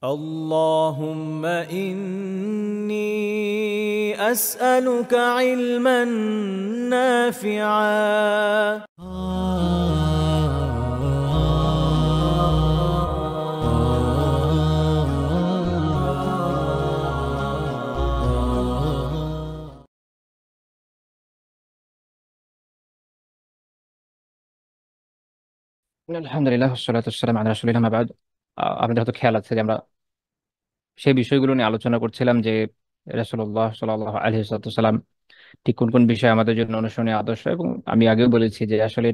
اللهم إني أسألك علما نافعا. আলহামদুলিল্লাহ সাল্লাতু ওয়াসসালামু আলা রাসূলিল্লাহ মা বাদ। আপনাদের হয়তো খেয়াল আছে যে আমরা সেই বিষয়গুলো নিয়ে আলোচনা করছিলাম যে রাসূলুল্লাহ সাল্লাল্লাহু আলাইহি ওয়াসাল্লাম ঠিক কোন কোন বিষয় আমাদের জন্য অনুসরণীয় আদর্শ, এবং আমি আগেও বলেছি যে আসলে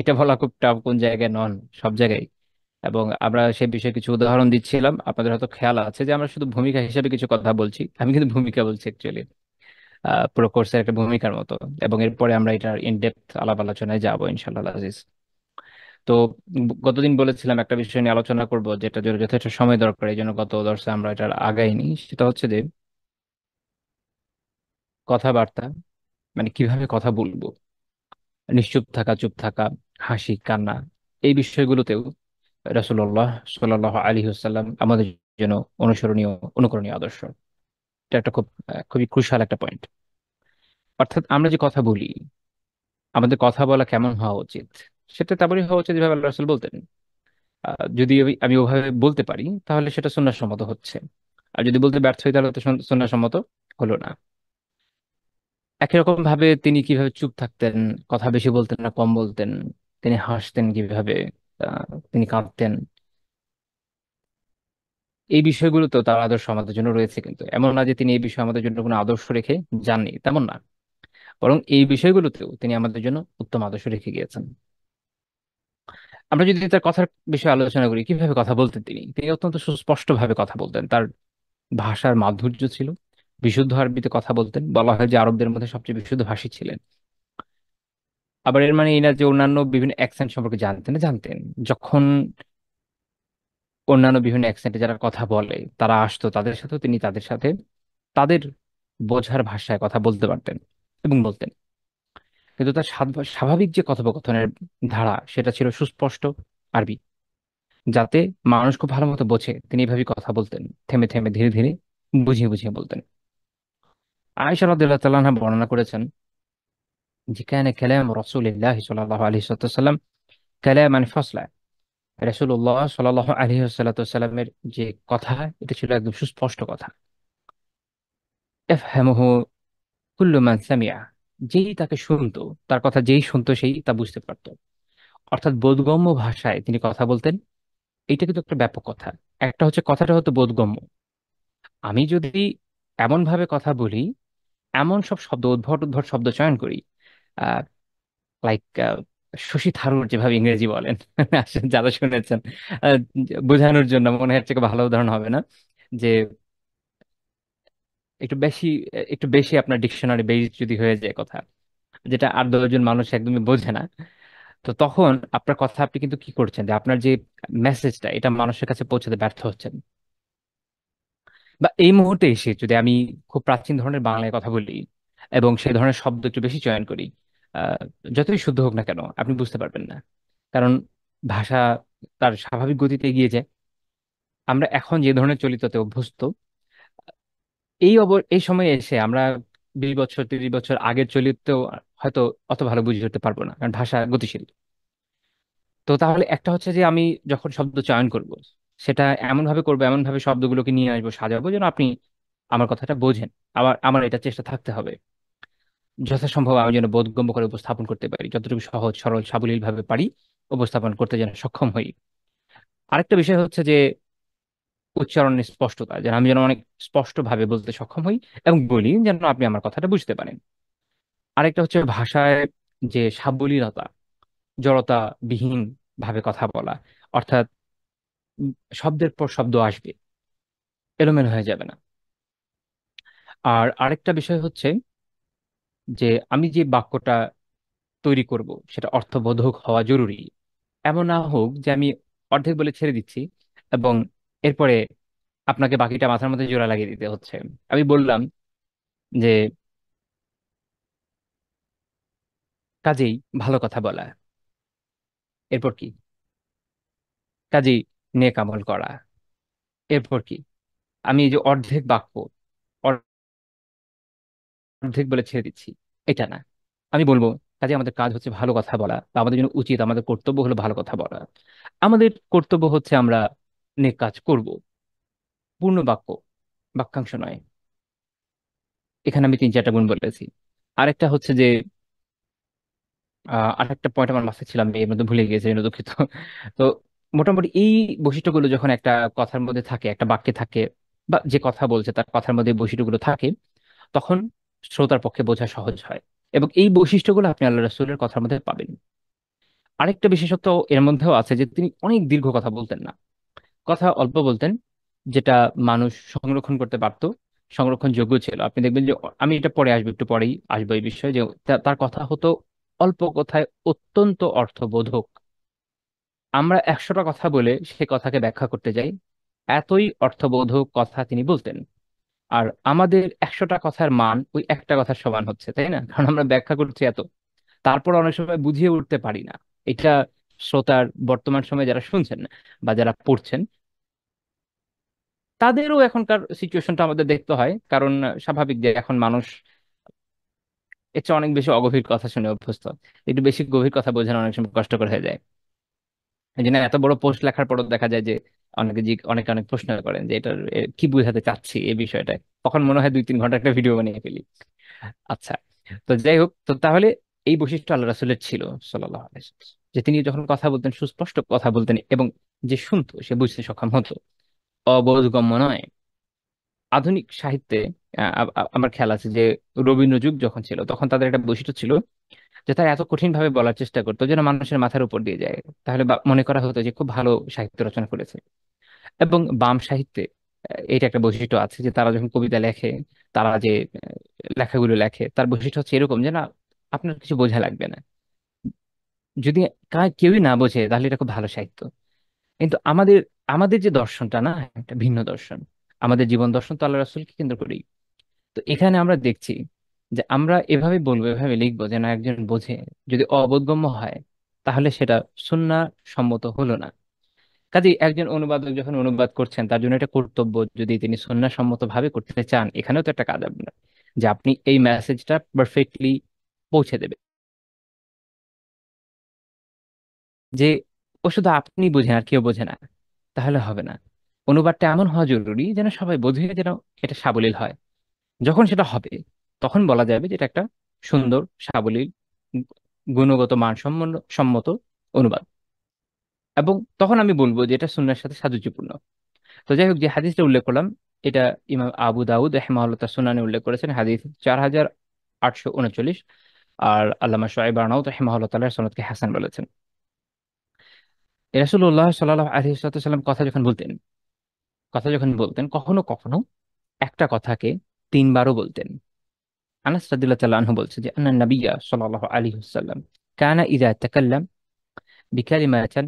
এটা বলা খুব টাফ কোন জায়গায় নন, সব জায়গায়। এবং আমরা সেই বিষয়ে কিছু উদাহরণ দিচ্ছিলাম। আপনাদের হয়তো খেয়াল আছে যে আমরা শুধু ভূমিকা হিসেবে কিছু কথা বলছি, আমি কিন্তু ভূমিকা বলছি অ্যাকচুয়ালি পুরো কোর্সের একটা ভূমিকার মতো। এবং এরপরে আমরা এটার ইন ডেপথ আলাপ আলোচনায় যাবো ইনশাআল্লাহ আজিজ। তো গতদিন বলেছিলাম একটা বিষয় নিয়ে আলোচনা করব, যেটা জন্য যথেষ্ট সময় দরকার, এই জন্য গত দর্শে আমরা এটার আগাইনি। সেটা হচ্ছে যে কথাবার্তা, মানে কিভাবে কথা বলবো, নিশ্চুপ থাকা, চুপ থাকা, হাসি কান্না, এই বিষয়গুলোতেও রাসূলুল্লাহ সাল্লাল্লাহু আলাইহি ওয়াসাল্লাম আমাদের জন্য অনুসরণীয়, অনুকরণীয় আদর্শ। এটা একটা খুবই ক্রুশাল একটা পয়েন্ট। অর্থাৎ আমরা যে কথা বলি, আমাদের কথা বলা কেমন হওয়া উচিত, সেটা তেমনই হওয়া উচিত যেভাবে আল্লাহ রাসূল বলতেন। যদি আমি ওভাবে বলতে পারি তাহলে সেটা সুন্নাহ সম্মত হচ্ছে, আর যদি বলতে ব্যর্থ হই তাহলে তো সুন্নাহ সম্মত হলো না। একই রকম ভাবে তিনি কিভাবে চুপ থাকতেন, কথা বেশি বলতেন না কম বলতেন, তিনি হাসতেন কিভাবে, তিনি কাঁদতেন, এই বিষয়গুলো তো তার আদর্শ আমাদের জন্য রয়েছে। কিন্তু এমন না যে তিনি এই বিষয়ে আমাদের জন্য কোনো আদর্শ রেখে যাননি, তেমন না। বরং এই বিষয়গুলোতেও তিনি আমাদের জন্য উত্তম আদর্শ রেখে গিয়েছেন। আমরা যদি তার কথার বিষয়ে আলোচনা করি, কিভাবে কথা বলতেন তিনি তিনি অত্যন্ত সুস্পষ্ট ভাবে কথা বলতেন। তার ভাষার মাধুর্য ছিল, বিশুদ্ধ আরবিতে কথা বলতেন, বলা হয় যে আরবদের মধ্যে সবচেয়ে বিশুদ্ধ ভাষী ছিলেন। আবার এর মানে এই না যে অন্যান্য বিভিন্ন অ্যাকসেন্ট সম্পর্কে জানতেন না, জানতেন। যখন অন্যান্য বিভিন্ন অ্যাকসেন্টে যারা কথা বলে তারা আসতো, তাদের সাথেও তিনি তাদের সাথে তাদের বোঝার ভাষায় কথা বলতে পারতেন এবং বলতেন। কিন্তু তার স্বাভাবিক যে কথোপকথনের ধারা, সেটা ছিল সুস্পষ্ট আরবি, যাতে মানুষ খুব ভালো মতো বোঝে। তিনি এভাবেই কথা বলতেন, থেমে থেমে ধীরে ধীরে, বুঝিয়ে বুঝিয়ে বলতেন। আয়েশা রাদিয়াল্লাহু তাআলা আনহা বর্ণনা করেছেন যে কানে কালাম রাসূলিল্লাহ সাল্লাল্লাহু আলাইহি ওয়াসাল্লাম কালামান ফাসলা। রাসূলুল্লাহ সাল্লাল্লাহু আলাইহি ওয়াসাল্লামের যে কথা, এটা ছিল একদম সুস্পষ্ট কথা। ইফহামুহু কুল্লু মান সামিআ, যেই তাকে শুনতো, তার কথা যেই শুনতো সেই তা বুঝতে পারতো। অর্থাৎ বোধগম্য ভাষায় তিনি কথা বলতেন। এইটা কিন্তু একটা ব্যাপক কথা। একটা হচ্ছে কথাটা হতো বোধগম্য। আমি যদি এমন ভাবে কথা বলি, এমন সব শব্দ, উদ্ভট উদ্ভট শব্দ চয়ন করি, লাইক শশী থারুর যেভাবে ইংরেজি বলেন, আসলে যারা শুনেছেন, আহ, বোঝানোর জন্য মনে হচ্ছে কি ভালো উদাহরণ হবে না, যে একটু বেশি একটু বেশি আপনার ডিকশনারি বেস যদি হয়ে যায় কথা, যেটা আর 10 জন মানুষ একদমই বোঝে না, তো তখন আপনার কথা আপনি কিন্তু কি করছেন, যে আপনার যে মেসেজটা, এটা মানুষের কাছে পৌঁছাতে ব্যর্থ হচ্ছেন। বা এই মুহূর্তে এসে যদি আমি খুব প্রাচীন ধরনের বাংলায় কথা বলি এবং সেই ধরনের শব্দ একটু বেশি চয়ন করি, আহ, যতই শুদ্ধ হোক না কেন, আপনি বুঝতে পারবেন না। কারণ ভাষা তার স্বাভাবিক গতিতে এগিয়ে যায়। আমরা এখন যে ধরনের চলিততে অভ্যস্ত, এই সময়ে এসে আমরা 20 বছর 30 বছর আগের চলিতেও হয়তো অত ভালো বুঝে উঠতে পারবো না, কারণ ভাষা গতিশীল। তো তাহলে একটা হচ্ছে যে আমি যখন শব্দ চয়ন করব, সেটা এমন ভাবে করবো, এমন ভাবে শব্দগুলোকে নিয়ে আসবো, সাজাবো, যেন আপনি আমার কথাটা বোঝেন। আবার আমার এটা চেষ্টা থাকতে হবে যথাসম্ভব আমি যেন বোধগম্য করে উপস্থাপন করতে পারি, যতটুকু সহজ সরল সাবলীল ভাবে পারি উপস্থাপন করতে যেন সক্ষম হই। আরেকটা বিষয় হচ্ছে যে উচ্চারণের স্পষ্টতা, যেন আমি যেন অনেক স্পষ্ট ভাবে বলতে সক্ষম হই এবং বলি, যেন আপনি আমার কথাটা বুঝতে পারেন। আরেকটা হচ্ছে ভাষায় যে সাবলীলতা, জড়তা বিহীন ভাবে কথা বলা। অর্থাৎ উম, শব্দের পর শব্দ আসবে, এলোমেলো হয়ে যাবে না। আর আরেকটা বিষয় হচ্ছে যে আমি যে বাক্যটা তৈরি করব, সেটা অর্থবোধক হওয়া জরুরি। এমন না হোক যে আমি অর্ধেক বলে ছেড়ে দিচ্ছি এবং এরপরে আপনাকে বাকিটা মাথার মধ্যে জোড়া লাগিয়ে দিতে হচ্ছে। আমি বললাম যে কাজেই ভালো কথা বলা, এরপর কি, কাজেই নেক আমল করা, এরপর কি? আমি এই যে অর্ধেক বাক্য, অর্ধেক বলে ছেড়ে দিচ্ছি, এটা না। আমি বলবো, কাজে আমাদের কাজ হচ্ছে ভালো কথা বলা, বা আমাদের জন্য উচিত, আমাদের কর্তব্য হলো ভালো কথা বলা। আমাদের কর্তব্য হচ্ছে আমরা নেক কাজ করব, পূর্ণ বাক্য, বাক্যাংশ নয়। এখানে আমি 3-4টা গুণ বলেছি। আরেকটা হচ্ছে যে আরেকটা পয়েন্ট আমার মাথায় ছিল, আমি এর মধ্যে ভুলে গিয়েছি, এর জন্য দুঃখিত। তো মোটামুটি এই বৈশিষ্ট্যগুলো যখন একটা কথার মধ্যে থাকে, একটা বাক্যে থাকে, বা যে কথা বলছে তার কথার মধ্যে এই বৈশিষ্ট্যগুলো থাকে, তখন শ্রোতার পক্ষে বোঝা সহজ হয়। এবং এই বৈশিষ্ট্যগুলো আপনি আল্লাহ রাসূলের কথার মধ্যে পাবেন। আরেকটা বিশেষত্ব এর মধ্যেও আছে যে তিনি অনেক দীর্ঘ কথা বলতেন না, কথা অল্প বলতেন, যেটা মানুষ সংরক্ষণ করতে পারতো, সংরক্ষণযোগ্য ছিল। আপনি দেখবেন যে আমি এটা পরে আসবো, একটু পরেই আসবো এই বিষয়ে, যে তার কথা হতো অল্প কথায় অত্যন্ত অর্থবোধক। আমরা 100টা কথা বলে সে কথাকে ব্যাখ্যা করতে যাই, এতই অর্থবোধক কথা তিনি বলতেন। আর আমাদের 100টা কথার মান ওই একটা কথার সমান হচ্ছে, তাই না? কারণ আমরা ব্যাখ্যা করছি এত, তারপর অনেক সময় বুঝিয়ে উঠতে পারি না। এটা শ্রোতার, বর্তমান সময়ে যারা শুনছেন বা যারা পড়ছেন, তাদেরও এখনকার সিচুয়েশনটা আমাদের দেখতে হয়। কারণ স্বাভাবিক যে এখন মানুষ এর চেয়ে অনেক বেশি অগভীর কথা শুনে অভ্যস্ত। একটু বেশি গভীর কথা বোঝানো অনেক সময় কষ্টকর হয়ে যায়। এই জন্য এত বড় পোস্ট লেখার পরও দেখা যায় যে অনেকে অনেক প্রশ্ন করেন যে এটার কি বোঝাতে চাচ্ছি এই বিষয়টায়। তখন মনে হয় 2-3 ঘন্টা একটা ভিডিও বানিয়ে ফেলি। আচ্ছা, তো যাই হোক, তো তাহলে এই বৈশিষ্ট্য আল্লাহ রাসূলের ছিল সাল্লাল্লাহু আলাইহি ওয়াসাল্লাম, যে তিনি যখন কথা বলতেন সুস্পষ্ট কথা বলতেন, এবং যে শুনতো সে বুঝতে সক্ষম হতো, অবোধগম্য নয়। আধুনিক সাহিত্যে আমার খেয়াল আছে যে রবীন্দ্র যুগ যখন ছিল তখন তাদের একটা বৈশিষ্ট্য ছিল, যে তারা এত কঠিন ভাবে বলার চেষ্টা করতো যেন মানুষের মাথার উপর দিয়ে যায়। তাহলে মনে করা হতো যে খুব ভালো সাহিত্য রচনা করেছে। এবং বাম সাহিত্যে এটা একটা বৈশিষ্ট্য আছে, যে তারা যখন কবিতা লেখে, তারা যে লেখাগুলো লেখে তার বৈশিষ্ট্য হচ্ছে এরকম যে না, আপনার কিছু বোঝা লাগবে না। যদি কেউই না বোঝে তাহলে এটা খুব ভালো সাহিত্য। কিন্তু আমাদের আমাদের যে দর্শনটা না, একটা ভিন্ন দর্শন। আমাদের জীবন দর্শন তো আল্লাহ রাসূলকে কেন্দ্র করেই। তো এখানে আমরা দেখছি যে আমরা এভাবে বলবো, এভাবে লিখবো যেন একজন বোঝে। যদি অবোধগম্য হয় তাহলে সেটা সুন্নাহ সম্মত হলো না। কাজেই একজন অনুবাদক যখন অনুবাদ করছেন, তার জন্য এটা কর্তব্য, যদি তিনি সুন্নাহ সম্মত ভাবে করতে চান, এখানেও তো একটা কাজ আপনার, যে আপনি এই মেসেজটা পারফেক্টলি পৌঁছে দেবে। যে ও শুধু আপনি বোঝেন আর কেউ বোঝে না, তাহলে হবে না। অনুবাদটা এমন হওয়া জরুরি যেন সবাই বোঝে, যেন এটা সাবলীল হয়। যখন সেটা হবে, তখন বলা যাবে যে এটা একটা সুন্দর, সাবলীল, গুণগত সম্মত অনুবাদ। এবং তখন আমি বলবো যে এটা সুন্নাহর সাথে সাদুজ্যপূর্ণ। তো যাই হোক, যে হাদিসটা উল্লেখ করলাম, এটা ইমাম আবু দাউদ রাহিমাহুল্লাহ তার সুনানে উল্লেখ করেছেন, হাদিস 4839। আর আল্লামা শুআইব আরনাউত রাহিমাহুল্লাহ তাআলা সনদকে হাসান বলেছেন। রাসূলুল্লাহ সাল্লাল্লাহু আলাইহি ওয়াসাল্লাম কথা যখন বলতেন, কখনো কখনো একটা কথাকে 3বারও বলতেন। আনাস রাদিয়াল্লাহু তাআলা আনহু বলছে যে আন্না নাবিয়্যা সাল্লাল্লাহু আলাইহি ওয়াসাল্লাম কানা ইযা তাকাল্লাম বিকালিমাতান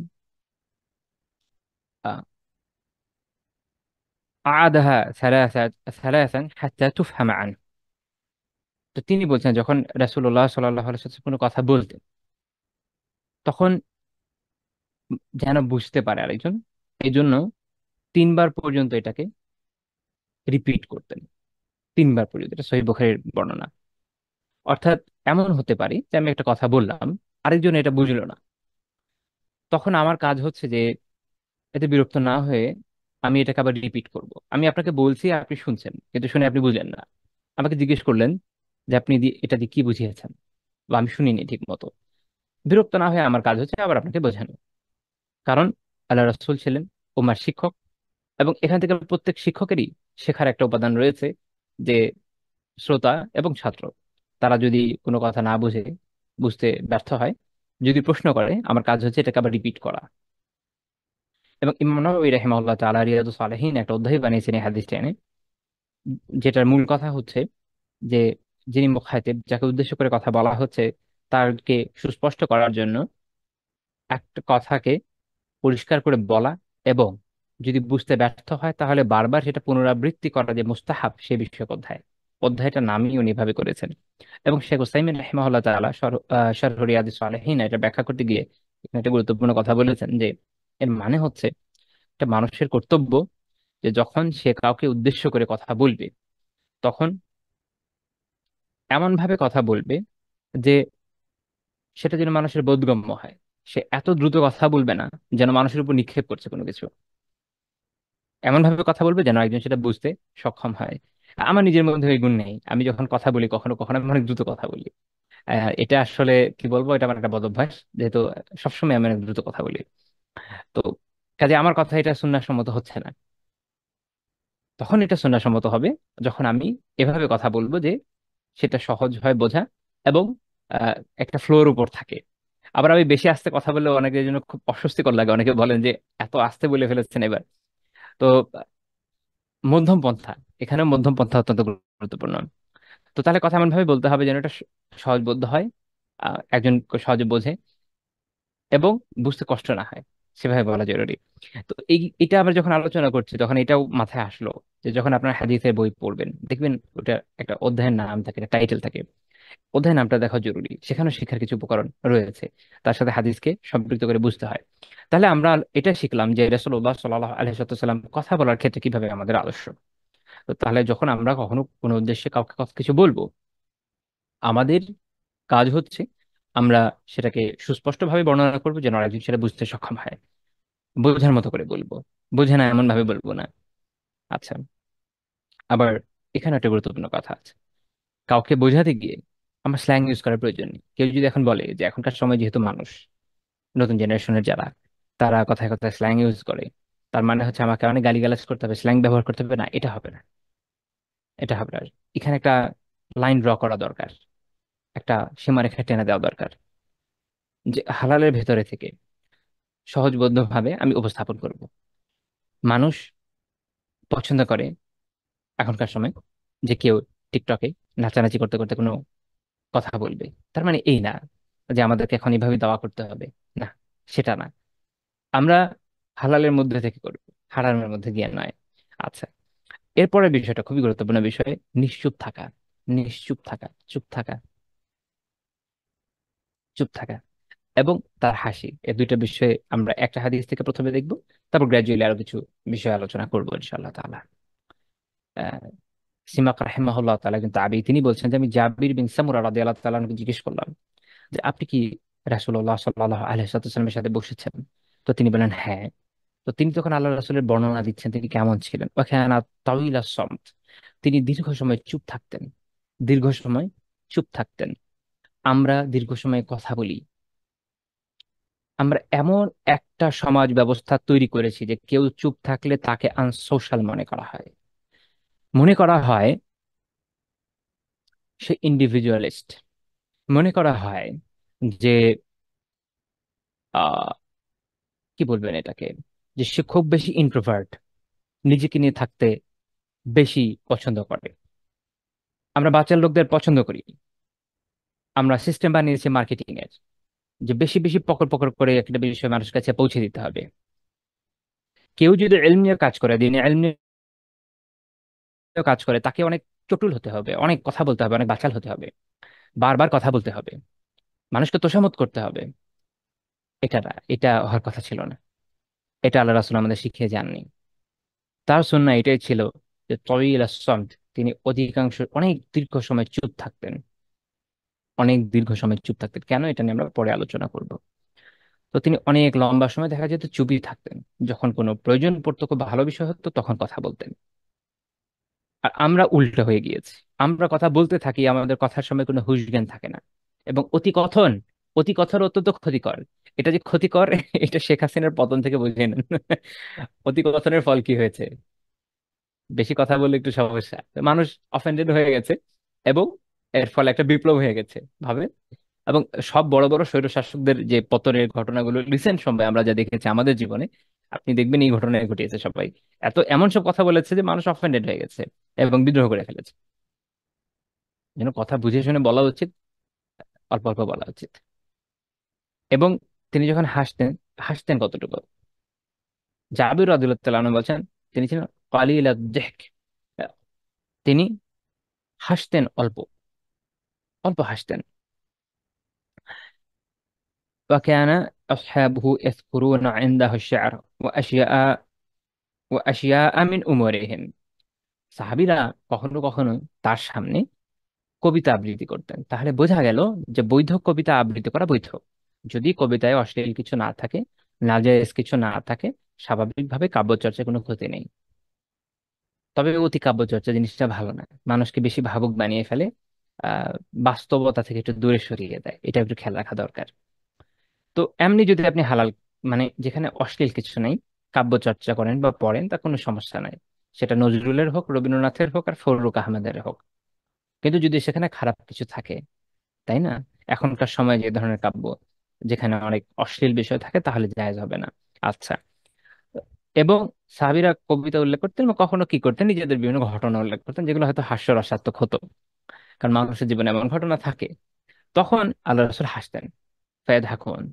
আ'আদাহা সালাসান হাত্তা তুফহামা আনহু। তো তিনি বলছেন, যখন রাসূলুল্লাহ সাল্লাল্লাহু আলাইহি ওয়াসাল্লাম কোনো কথা বলতেন, তখন যেন বুঝতে পারে আরেকজন, এই জন্য 3বার পর্যন্ত এটাকে রিপিট করতেন। 3বার পর্যন্ত, এটা সহিহ বুখারীর বর্ণনা। অর্থাৎ এমন হতে পারে যে আমি একটা কথা বললাম, আরেকজন এটা বুঝলো না, তখন আমার কাজ হচ্ছে যে এতে বিরক্ত না হয়ে আমি এটাকে আবার রিপিট করব। আমি আপনাকে বলছি, আপনি শুনছেন, কিন্তু শুনে আপনি বুঝলেন না। আমাকে জিজ্ঞেস করলেন যে আপনি এটা দিয়ে কি বুঝিয়েছেন, বা আমি শুনিনি ঠিক মতো। বিরক্ত না হয়ে আমার কাজ হচ্ছে আবার আপনাকে বোঝানো। কারণ আল্লাহ রাসূল ছিলেন উম্মার শিক্ষক, এবং এখান থেকে প্রত্যেক শিক্ষকেরই শেখার একটা উপাদান রয়েছে, যে শ্রোতা এবং ছাত্র, তারা যদি কোনো কথা না বুঝে, বুঝতে ব্যর্থ হয়, যদি প্রশ্ন করে, আমার কাজ হচ্ছে এটাকে আবার রিপিট করা। এবং ইমাম নববী রাহিমাহুল্লাহ তাআলা রিয়াদুস সালেহিন একটা অধ্যায় বানিয়েছেন এই হাদিসটা এনে, যেটার মূল কথা হচ্ছে যে যিনি মুখায়েতেব, যাকে উদ্দেশ্য করে কথা বলা হচ্ছে, তারকে সুস্পষ্ট করার জন্য একটা কথাকে পরিষ্কার করে বলা, এবং যদি বুঝতে ব্যর্থ হয় তাহলে বারবার সেটা পুনরাবৃত্তি করা, যে মুস্তাহাব, সে বিষয়ক অধ্যায়টা নামই উনি এভাবে করেছেন। এবং শেখ উসাইমিন রাহিমাহুল্লাহ তাআলা শরহ রিয়াদুস সালেহিন এটা ব্যাখ্যা করতে গিয়ে এখানে একটা গুরুত্বপূর্ণ কথা বলেছেন, যে এর মানে হচ্ছে এটা মানুষের কর্তব্য যে যখন সে কাউকে উদ্দেশ্য করে কথা বলবে তখন এমন ভাবে কথা বলবে যে সেটা যেন মানুষের বোধগম্য হয়। সে এত দ্রুত কথা বলবে না যেন মানুষের উপর নিক্ষেপ করছে কোনো কিছু। এমন ভাবে কথা বলবে যেন একজন সেটা বুঝতে সক্ষম হয়। আমার নিজের মধ্যে এই গুণ নেই, আমি যখন কথা বলি কখনো কখনো আমি অনেক দ্রুত কথা বলি। এটা আসলে কি বলবো, এটা আমার একটা বদ অভ্যাস, যেহেতু সবসময় আমি অনেক দ্রুত কথা বলি। তো কাজে আমার কথা এটা সুন্নাহ সম্মত হচ্ছে না। তখন এটা সুন্নাহ সম্মত হবে যখন আমি এভাবে কথা বলবো যে সেটা সহজ হয় বোঝা এবং আহ, একটা ফ্লোর উপর থাকে। আবার আমি বেশি আস্তে কথা বললে অনেকের জন্য খুব অস্বস্তিকর লাগে, অনেকে বলেন যে এত আস্তে বলে ফেলেছেন এবার। তো মধ্যম পন্থা, এখানে মধ্যম পন্থা অত্যন্ত গুরুত্বপূর্ণ। তো তাহলে কথা এমন ভাবে বলতে হবে যেন এটা সহজবোধ্য হয়, একজন সহজে বোঝে এবং বুঝতে কষ্ট না হয়, সেভাবে বলা জরুরি। তো এটা আবার যখন আলোচনা করছি তখন এটাও মাথায় আসলো যে যখন আপনার হাদিসের বই পড়বেন দেখবেন ওটা একটা অধ্যায়ের নাম থাকে, টাইটেল থাকে। অধ্যায় নামটা দেখা জরুরি, সেখানে শিক্ষার কিছু উপকরণ রয়েছে, তার সাথে হাদিসকে সম্পৃক্ত করে বুঝতে হয়। তাহলে আমরা এটা শিখলাম যে রাসূলুল্লাহ সাল্লাল্লাহু আলাইহি ওয়াসাল্লাম কথা বলার ক্ষেত্রে কিভাবে আমাদের আদর্শ। তো তাহলে যখন আমরা কখনো কোনো উদ্দেশ্যে কাউকে কিছু বলবো, আমাদের কাজ হচ্ছে আমরা সেটাকে সুস্পষ্টভাবে বর্ণনা করবো যেন আরেকজন সেটা বুঝতে সক্ষম হয়। বোঝার মতো করে বলবো, বোঝে না এমন ভাবে বলবো না। আচ্ছা, আবার এখানে একটা গুরুত্বপূর্ণ কথা আছে। কাউকে বোঝাতে গিয়ে আমার স্ল্যাং ইউজ করার প্রয়োজন নেই। কেউ যদি এখন বলে যে এখনকার সময় যেহেতু মানুষ, নতুন জেনারেশনের যারা, তারা কথায় কথায় স্ল্যাং ইউজ করে, তার মানে হচ্ছে আমাকে অনেক গালিগালাজ করতে হবে, স্ল্যাং ব্যবহার করতে হবে, না এটা হবে না। এটা হবে না। এখানে একটা লাইন ড্র করা দরকার, একটা সীমারেখা টেনে দেওয়া দরকার, যে হালালের ভেতরে থেকে সহজবোধ্য ভাবে আমি উপস্থাপন করব। মানুষ পছন্দ করে এখনকার সময় যে কেউ টিকটকে নাচানাচি করতে করতে কোনো কথা বলবে। তার মানে এই না যে আমাদেরকে এখন এইভাবে দাওয়া করতে হবে, না, সেটা না। আমরা হালালের মধ্যে থেকে করব, হারামের মধ্যে গিয়ে নয়। আচ্ছা, এরপরের বিষয়টা খুবই গুরুত্বপূর্ণ বিষয়, নিশ্চুপ থাকা। নিশ্চুপ থাকা, চুপ থাকা, চুপ থাকা এবং তার হাসি, এই দুইটা বিষয়ে আমরা একটা হাদিস থেকে প্রথমে দেখব, তারপর গ্রাজুয়ালি আরো কিছু বিষয় আলোচনা করবো ইনশাআল্লাহ তাআলা। আহ, সিমাক রাহিমাহুল্লাহ তাআলা কিন্তু তিনি বলছেন যে আমি জাবির বিন সামুরা রাদিয়াল্লাহু তাআলা আনহুকে জিজ্ঞেস করলাম যে আপনি কি রাসূলুল্লাহ সাল্লাল্লাহু আলাইহি ওয়াসাল্লামের সাথে বসেছেন? তো তিনি বলেন হ্যাঁ। তো তিনি তখন আল্লাহ রাসূলের বর্ণনা দিচ্ছেন তিনি কেমন ছিলেন। ওয়াকানা তাওয়িলা সামত, তিনি দীর্ঘ সময় চুপ থাকতেন। দীর্ঘ সময় চুপ থাকতেন। আমরা দীর্ঘ সময় কথা বলি। আমরা এমন একটা সমাজ ব্যবস্থা তৈরি করেছি যে কেউ চুপ থাকলে তাকে আনসোশাল মনে করা হয়। মনে করা হয় সে ইন্ডিভিজুয়ালিস্ট। মনে করা হয় যে আহ কি বলবেন এটাকে, যে সে খুব বেশি ইন্ট্রোভার্ট, নিজেকে নিয়ে থাকতে বেশি পছন্দ করে। আমরা বাচ্চার লোকদের পছন্দ করি। আমরা সিস্টেম বানিয়েছি মার্কেটিং এর, যে বেশি বেশি পকর পকর করে একটা বিষয় মানুষের কাছে পৌঁছে দিতে হবে। কেউ যদি ইলম নিয়ে কাজ করে, দিনে ইলম নিয়ে কাজ করে, তাকে অনেক চটুল হতে হবে, অনেক কথা বলতে হবে, অনেক বাচাল হতে হবে, বারবার কথা বলতে হবে, মানুষকে তোষামত করতে হবে। এটা না, এটা হওয়ার কথা ছিল না। এটা আল্লাহ রাসূল আমাদের শিখিয়ে যাননি। তার সুন্নাহ এটাই ছিল যে তয়িল সামত, তিনি অধিকাংশ অনেক দীর্ঘ সময় চুপ থাকতেন। অনেক দীর্ঘ সময় চুপ থাকতেন কেন, এটা নিয়ে আমরা পরে আলোচনা করব। তো তিনি অনেক লম্বা সময় দেখা যেত চুপই থাকতেন। যখন কোনো প্রয়োজন পড়তো, খুব ভালো বিষয় হতো, তখন কথা বলতেন। আর আমরা উল্টো হয়ে গিয়েছি, আমরা কথা বলতে থাকি, আমাদের কথার সময় কোনো হুঁশ জ্ঞান থাকে না। এবং অতি কথন অত্যন্ত ক্ষতিকর। এটা যে ক্ষতিকর এটা শেখ হাসিনার পতন থেকে বুঝে নেন। অতি কথনের ফল কি হয়েছে, বেশি কথা বললে একটু সমস্যা, তো মানুষ অফেন্ডেড হয়ে গেছে এবং এর ফলে একটা বিপ্লব হয়ে গেছে ভাবে। এবং সব বড় বড় স্বৈর শাসকদের যে পতনের ঘটনাগুলো রিসেন্ট সময়ে আমরা যা দেখেছি আমাদের জীবনে, আপনি দেখবেন এই ঘটনা ঘটিয়েছে সবাই। এমন সব কথা বলেছে যে মানুষ অফেন্ডেড হয়ে গেছে এবং বিদ্রোহ করে ফেলেছে। যেন কথা বুঝে শুনে বলা উচিত, অল্প অল্প বলা উচিত। এবং তিনি যখন হাসতেন, হাসতেন কতটুকু, জাবির রাদিয়াল্লাহু তাআলা আনহু বলছেন তিনি ছিলেন কালিল আদ-দিহক, তিনি হাসতেন অল্প, অল্প হাসতেন। وكان أصحابه يذكرون عنده الشعر وأشياء ও আশিয়া আমিন উমরিহিম। সাহাবীরা কখনো কখনো তার সামনে কবিতা আবৃত্তি করতেন। তাহলে বোঝা গেল যে বৈধ কবিতা আবৃত্তি করা বৈধ, যদি কবিতায় অশ্লীল কিছু না থাকে, নাজায়েজ কিছু না থাকে, স্বাভাবিকভাবে কাব্যচর্চার কোনো ক্ষতি নেই। তবে অতি কাব্যচর্চা জিনিসটা ভালো না, মানুষকে বেশি ভাবুক বানিয়ে ফেলে, আহ বাস্তবতা থেকে একটু দূরে সরিয়ে দেয়, এটা একটু খেয়াল রাখা দরকার। তো এমনি যদি আপনি হালাল, মানে যেখানে অশ্লীল কিছু নেই, কাব্যচর্চা করেন বা পড়েন, তা কোনো সমস্যা নাই। সেটা নজরুলের হোক, রবীন্দ্রনাথের হোক, আর ফজলুল আহমেদের হোক। কিন্তু যদি সেখানে খারাপ কিছু থাকে, তাই না, এখনকার সময় যে ধরনের কাব্য যেখানে অনেক অশ্লীল বিষয় থাকে, তাহলে জায়েজ হবে না। আচ্ছা। এবং সাহাবীরা কবিতা উল্লেখ করতেন এবং কখনো কি করতেন, নিজেদের বিভিন্ন ঘটনা উল্লেখ করতেন যেগুলো হয়তো হাস্যরসাত্মক হতো, কারণ মানুষের জীবনে এমন ঘটনা থাকে। তখন আল্লাহ রাসূল হাসতেন, ফায়াদহাকুন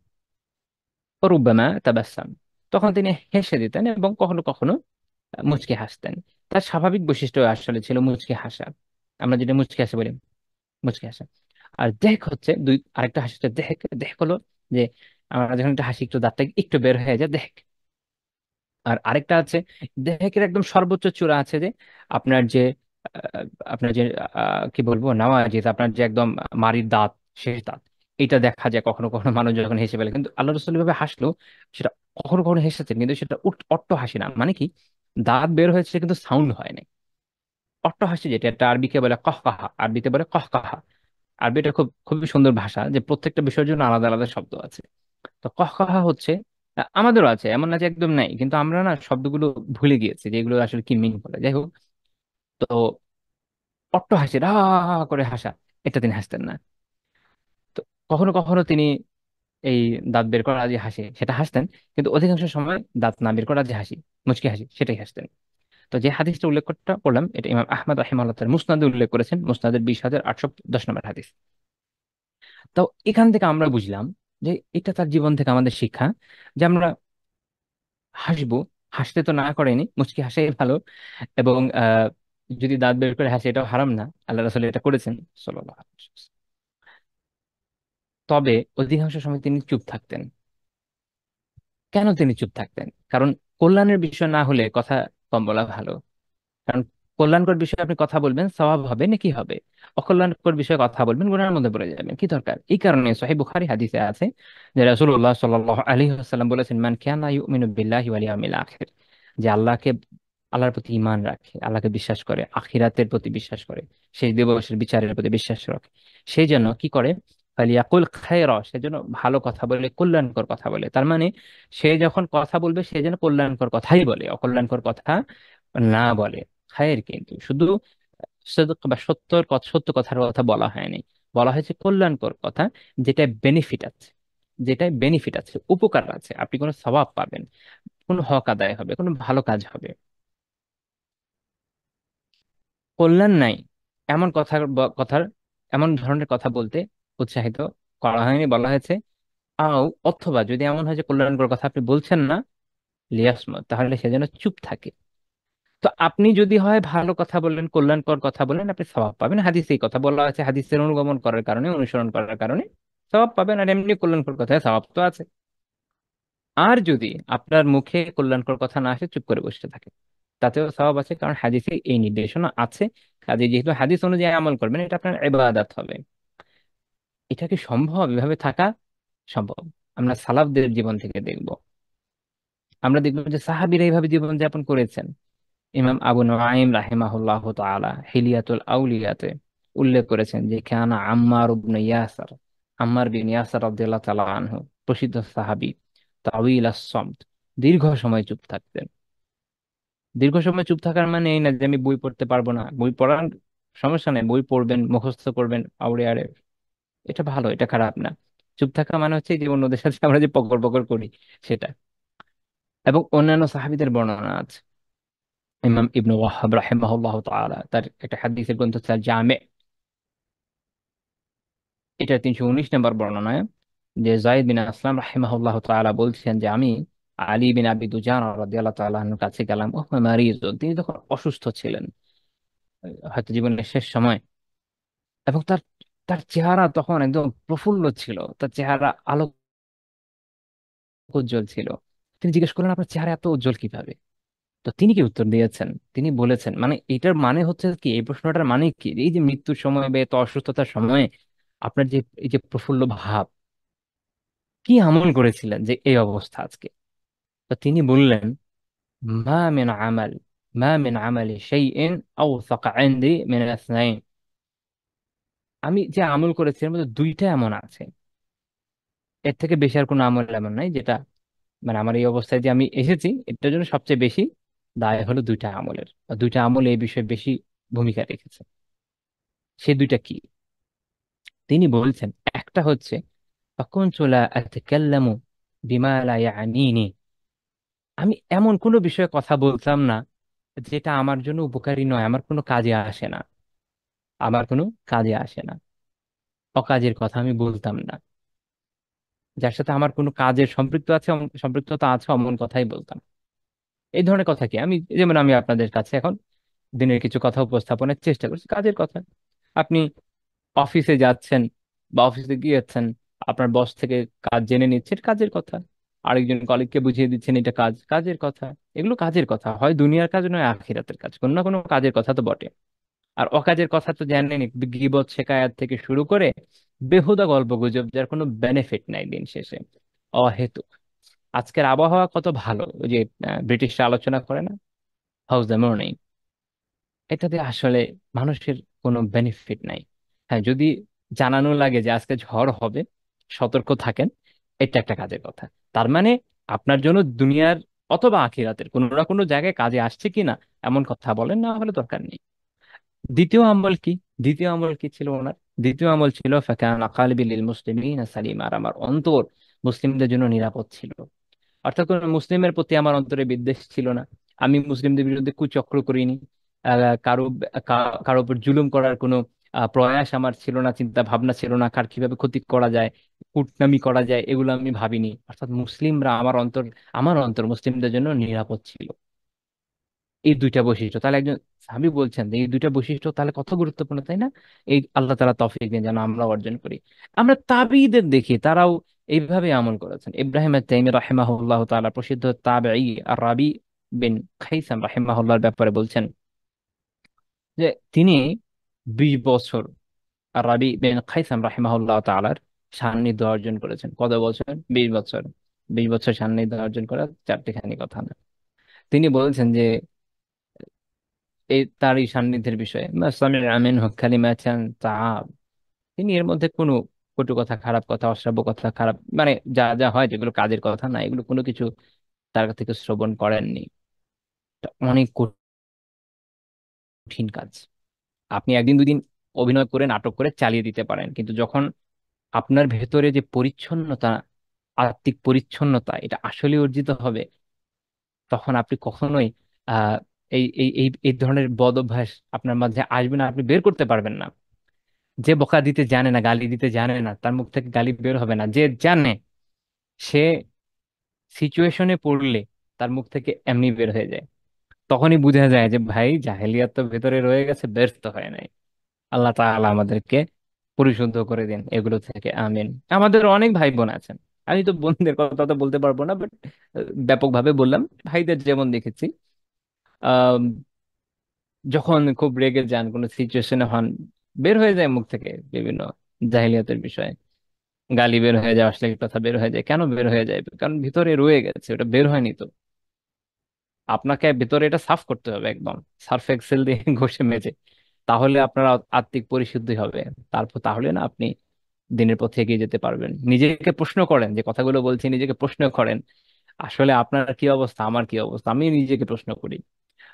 ও রুব্বামা তাবাসসাম। তখন তিনি হেসে দিতেন এবং কখনো কখনো মুচকি হাসতেন। তার স্বাভাবিক বৈশিষ্ট্য আসলে ছিল মুচকি হাসা। আমরা যেটা মুচকি হাসি বলি, মুচকি হাসা। আর দেখ হচ্ছে দুই, আরেকটা হাসি হচ্ছে দেখ। দেখ হলো যে আমরা যখন একটা হাসি একটু দাঁতটা একটু বের হয়ে যায়, দেখ। আর আরেকটা আছে, দেহেকের একদম সর্বোচ্চ চূড়া আছে যে আপনার যে আহ, আপনার যে কি বলবো, নাওয়াজিদ, আপনার যে একদম মাড়ির দাঁত, শেষ দাঁত, এটা দেখা যায় কখনো কখনো মানুষ যখন হেসে ফেলে। কিন্তু আল্লাহ রসুল ভাবে হাসলো, সেটা কখনো কখনো হেসেছেন, কিন্তু সেটা অট্ট হাসি না। মানে কি, দাঁত বের হয়েছে কিন্তু সাউন্ড হয় না। অট্ট হাসি যেটা, এটা আরবিকে বলে কহকাহা, আরবিতে বলে কহকাহা। আরবি এটা খুবই সুন্দর ভাষা, যে প্রত্যেকটা বিষয়ের জন্য আলাদা আলাদা শব্দ আছে। তো কহকাহা হচ্ছে, আমাদেরও আছে, এমন না যে একদম নাই, কিন্তু আমরা না শব্দগুলো ভুলে গিয়েছি যে এগুলো আসলে কি মিন করে। যাই হোক, তো অট্ট হাসি, হা হা হা করে হাসা, এটা তিনি হাসতেন না। তো কখনো কখনো তিনি এই দাঁত বের করা যে হাসি, সেটা হাসতেন, কিন্তু অধিকাংশ সময় দাঁত না বের করা যে হাসি, মুচকি হাসি, সেটাই হাসতেন। তো যে হাদিসটা উল্লেখ করলাম, এটা ইমাম আহমদ রাহিমাহুল্লাহ তার মুসনাদে উল্লেখ করেছেন, মুসনাদের 20,810 নম্বর হাদিস। তো এখান থেকে আমরা বুঝলাম যে এটা তার জীবন থেকে আমাদের শিক্ষা, যে আমরা হাসবো, হাসতে তো না করেনি, মুচকি হাসাই ভালো। এবং যদি দাঁত বের করে হাসি, এটাও হারাম না, আল্লাহ রাসূল এটা করেছেন সাল্লাল্লাহু আলাইহি ওয়াসাল্লাম। তবে অধিকাংশ সময় তিনি চুপ থাকতেন। কেন তিনি চুপ থাকতেন? কারণ কল্যাণের বিষয় না হলে কথা কম বলা ভালো। কারণ কল্যাণকর বিষয়ে আপনি কথা বলবেন, সওয়াব হবে, নাকি হবে। অকল্যাণকর বিষয়ে কথা বলবেন, গুনাহের মধ্যে পড়ে যাবেন, কি দরকার। এই কারণে সহিহ বুখারী হাদিসে আছে যে রাসূলুল্লাহ সাল্লাল্লাহু আলাইহি ওয়াসাল্লাম বলেছেন, মান কানা ইউমিনু বিল্লাহি ওয়াল ইয়াউমিল আখির, যে আল্লাহর প্রতি ঈমান রাখে, আল্লাহকে বিশ্বাস করে, আখিরাতের প্রতি বিশ্বাস করে, সেই দিবসের বিচারের প্রতি বিশ্বাস রাখে, সেই জন্য কি করে, ফালিয়াকুল খায়রা, সেজন্য ভালো কথা বলে, কল্যাণকর কথা বলে। তার মানে সে যখন কথা বলবে, সে যেন কল্যাণকর কথাই বলে, অকল্যাণকর কথা না বলে। খায়ের কিন্তু শুধু সদক বা সত্যর কথা, সত্য কথার কথা বলা হয়নি, বলা হয়েছে কল্যাণকর কথা, যেটা বেনিফিট আছে, যেটায় বেনিফিট আছে, উপকার আছে, আপনি কোনো সওয়াব পাবেন, কোনো হক আদায় হবে, কোনো ভালো কাজ হবে। কল্যাণ নাই এমন কথার, এমন ধরনের কথা বলতে উৎসাহিত করা হয়নি, বলা হয়েছে অথবা যদি এমন হয় যে কল্যাণকর কথা আপনি বলছেন না, লিয়াসমত, তাহলে সে যেন চুপ থাকে। তো আপনি যদি হয় ভালো কথা বললেন, কল্যাণকর কথা বললেন, আপনি সওয়াব পাবেন, হাদিসে এই কথা বলা আছে, হাদিসের অনুগমন করার কারণে, অনুসরণ করার কারণে সওয়াব পাবেন। আর এমনি কল্যাণকর কথায় সওয়াব তো আছে। আর যদি আপনার মুখে কল্যাণকর কথা না আসে, চুপ করে বসে থাকে, তাতেও সওয়াব আছে, কারণ হাদিসে এই নির্দেশনা আছে। কাজে যেহেতু হাদিস অনুযায়ী আমল করবেন, এটা আপনার ইবাদত হবে। এটা কি সম্ভব এভাবে থাকা? সম্ভব। আমরা সালাফদের জীবন থেকে দেখব, আমরা দেখবো যে সাহাবীরা এইভাবে জীবন যাপন করেছেন। ইমাম আবু নুআইম রাহিমাহুল্লাহ তাআলা হিলিয়াতুল আউলিয়াতে উল্লেখ করেছেন যে কানা আম্মার ইবনে ইয়াসার, আম্মার বিন ইয়াসার রাদিয়াল্লাহু তাআলা আনহু, প্রসিদ্ধ সাহাবী, তাওয়িল আস-সামত, দীর্ঘ সময় চুপ থাকতেন। দীর্ঘ সময় চুপ থাকার মানে এই না যে আমি বই পড়তে পারবো না, বই পড়ার সমস্যা নেই, বই পড়বেন, মুখস্থ করবেন আউড়ে আড়ে, এটা ভালো, এটা খারাপ না। চুপ থাকা মানে হচ্ছে এই যে অন্যদের সাথে আমরা যে পকর পকর করি, সেটা। এবং অন্যান্য সাহাবীদের বর্ণনা আছে। ইমাম ইবনু ওয়াহাব রাহিমাহুল্লাহ তাআলা তার একটা হাদিসের গ্রন্থ তার জামে, এটা 319 নম্বর বর্ণনায়, যে যায়েদ বিন আসলাম রাহিমাহুল্লাহ তাআলা বলছেন যে আমি আলী বিন আবি দুজান রাদিয়াল্লাহু তাআলা আনহুর কাছে গেলাম, ও মারিজ, তিনি তখন অসুস্থ ছিলেন, হয়তো জীবনের শেষ সময়। এবং তার তার চেহারা তখন একদম প্রফুল্ল ছিল, তার চেহারা আলোক উজ্জ্বল ছিল। তিনি জিজ্ঞেস করলেন, আপনার চেহারা এত উজ্জ্বল কিভাবে? তো তিনি কি উত্তর দিয়েছেন? তিনি বলেছেন, মানে এটার মানে হচ্ছে কি, এই প্রশ্নটার মানে কি, এই যে মৃত্যুর সময় বা এত অসুস্থতার সময়ে আপনার যে এই যে প্রফুল্ল ভাব, কি আমল করেছিলেন যে এই অবস্থা আজকে? তো তিনি বললেন, মা মিন আমাল মা মিন আমালি শাইইন আওসাক ইনদি মিন আথনাইন। আমি যে আমল করেছি এর মধ্যে দুইটা এমন আছে, এর থেকে বেশি আর কোনো আমল এমন নাই যেটা, মানে আমার এই অবস্থায় যে আমি এসেছি এটার জন্য সবচেয়ে বেশি দায় হলো দুইটা আমলের, আর দুইটা আমল এই বিষয়ে বেশি ভূমিকা রেখেছে। সে দুইটা কি? তিনি বলছেন, একটা হচ্ছে ফাকুনতু লা আতাকাল্লামু বিমা লা ইয়ানিনি। আমি এমন কোনো বিষয়ে কথা বলতাম না যেটা আমার জন্য উপকারী নয়, আমার কোনো কাজে আসে না, আমার কোনো কাজে আসে না। অকাজের কথা আমি বলতাম না, যার সাথে আমার কোনো কাজের সম্পৃক্ততা আছে অমন কথাই বলতাম। এই ধরনের কথা কি, আমি যেমন আমি আপনাদের কাছে এখন দিনের কিছু কথা উপস্থাপনের চেষ্টা করছি, কাজের কথা। আপনি অফিসে যাচ্ছেন বা অফিসে গিয়েছেন, আপনার বস থেকে কাজ জেনে নিচ্ছেন, কাজের কথা। আরেকজন কলিগকে বুঝিয়ে দিচ্ছেন, এটা কাজের কথা। এগুলো কাজের কথা, হয় দুনিয়ার কাজ নয় আখিরাতের কাজ, কোনো না কোনো কাজের কথা তো বটে। আর অকাজের কথা তো জানেনই, গীবত শেখায়াত থেকে শুরু করে বেহুদা গল্প গুজব, যার কোনো বেনিফিট নাই দিন শেষে, অহেতুক। আজকের আবহাওয়া কত ভালো, ওই যে ব্রিটিশরা আলোচনা করে না, হাউস দ্য মর্নিং, এটাতে আসলে মানুষের কোনো বেনিফিট নাই। হ্যাঁ, যদি জানানো লাগে যে আজকে ঝড় হবে, সতর্ক থাকেন, এটা একটা কাজের কথা। তার মানে আপনার জন্য দুনিয়ার অথবা আখিরাতের কোনো না কোনো জায়গায় কাজে আসছে কিনা এমন কথা বলেন, না হলে দরকার নেই। দ্বিতীয় আমল কি? দ্বিতীয় আমল কি ছিল ওনার? দ্বিতীয় আমল ছিল ফাকানা কালবি লিল মুসলিমিনা সালিমা, আর আমার অন্তর মুসলিমদের জন্য নিরাপদ ছিল। অর্থাৎ কোন মুসলিমের প্রতি আমার অন্তরে বিদ্বেষ ছিল না, আমি মুসলিমদের বিরুদ্ধে কুচক্র করিনি, কারো কারো উপর জুলুম করার কোনো প্রয়াস আমার ছিল না, চিন্তা ভাবনা ছিল না, কার কিভাবে ক্ষতি করা যায়, কুটনামি করা যায়, এগুলো আমি ভাবিনি। অর্থাৎ মুসলিমরা আমার অন্তর মুসলিমদের জন্য নিরাপদ ছিল। এই দুইটা বৈশিষ্ট্য, তাহলে একজন সাহাবী বলছেন যে এই দুইটা বৈশিষ্ট্য তাহলে কত গুরুত্বপূর্ণ, তাই না? এই আল্লাহ তাআলা তৌফিক দিন যেন আমরা অর্জন করি। আমরা তাবিঈদের দেখি, তারাও এইভাবে আমল করেছেন। ইব্রাহিম আত-তাইমি রাহিমাহুল্লাহ তাআলা, প্রসিদ্ধ তাবেঈ আর রাবি বিন খাইসাম রাহিমাহুল্লাহর ব্যাপারে বলছেন যে তিনি 20 বছর, আর রাবি বিন খাইসাম রাহিমাহুল্লাহ তাআলার সান্নিধ্য অর্জন করেছেন। কত বছর? 20 বছর। 20 বছর সান্নিধ্য অর্জন করা চারটিখানি কথা না। তিনি বলছেন যে এই তার এই সান্নিধ্যের বিষয়ে, মা সামি'আ মিনহু কালিমাতান তাআব, তিনি এর মধ্যে কোনো কটু কথা, খারাপ কথা, অশ্রাব্য কথা, খারাপ মানে যা যা হয় যেগুলো কাজের কথা না, এগুলো কোনো কিছু তার কাছ থেকে শ্রবণ করেননি। এটা অনেক কঠিন কাজ। আপনি একদিন দুদিন অভিনয় করে নাটক করে চালিয়ে দিতে পারেন, কিন্তু যখন আপনার ভেতরে যে পরিচ্ছন্নতা, আত্মিক পরিচ্ছন্নতা, এটা আসলে অর্জিত হবে, তখন আপনি কখনোই আহ এই ধরনের বদ অভ্যাস আপনার মাঝে আসবে না, আপনি বের করতে পারবেন না। যে বকা দিতে জানে না, গালি দিতে জানে না, তার মুখ থেকে গালি বের হবে না। যে জানে, সে সিচুয়েশনে পড়লে তার মুখ থেকে এমনি বের হয়ে যায়। তখনই বোঝা যায় যে ভাই জাহেলিয়াত তো ভেতরে রয়ে গেছে, ব্যর্থ হয় নাই। আল্লাহ তাআলা আমাদেরকে পরিশুদ্ধ করে দিন এগুলো থেকে, আমিন। আমাদের অনেক ভাই বোন আছেন, আমি তো বোনদের কথা তো বলতে পারবো না, বাট ব্যাপকভাবে বললাম, ভাইদের যেমন দেখেছি, আহ যখন খুব রেগে যান, কোনো সিচুয়েশনে হন, বের হয়ে যায় মুখ থেকে বিভিন্ন জাহিলিয়াতের বিষয়, গালি বের হয়ে যায়, অশ্লীল কথা বের হয়ে যায়। কেন বের হয়ে যায়? কারণ ভিতরে রয়ে গেছে, ওটা বের হয়নি তো। আপনাকে ভিতরে এটা সাফ করতে হবে একদম, সার্ফ এক্সেল দিয়ে ঘষে মেজে, তাহলে আপনার আত্মিক পরিশুদ্ধি হবে। তারপর তাহলে না আপনি দিনের পথে এগিয়ে যেতে পারবেন। নিজেকে প্রশ্ন করেন, যে কথাগুলো বলছি নিজেকে প্রশ্ন করেন, আসলে আপনার কি অবস্থা, আমার কি অবস্থা, আমি নিজেকে প্রশ্ন করি।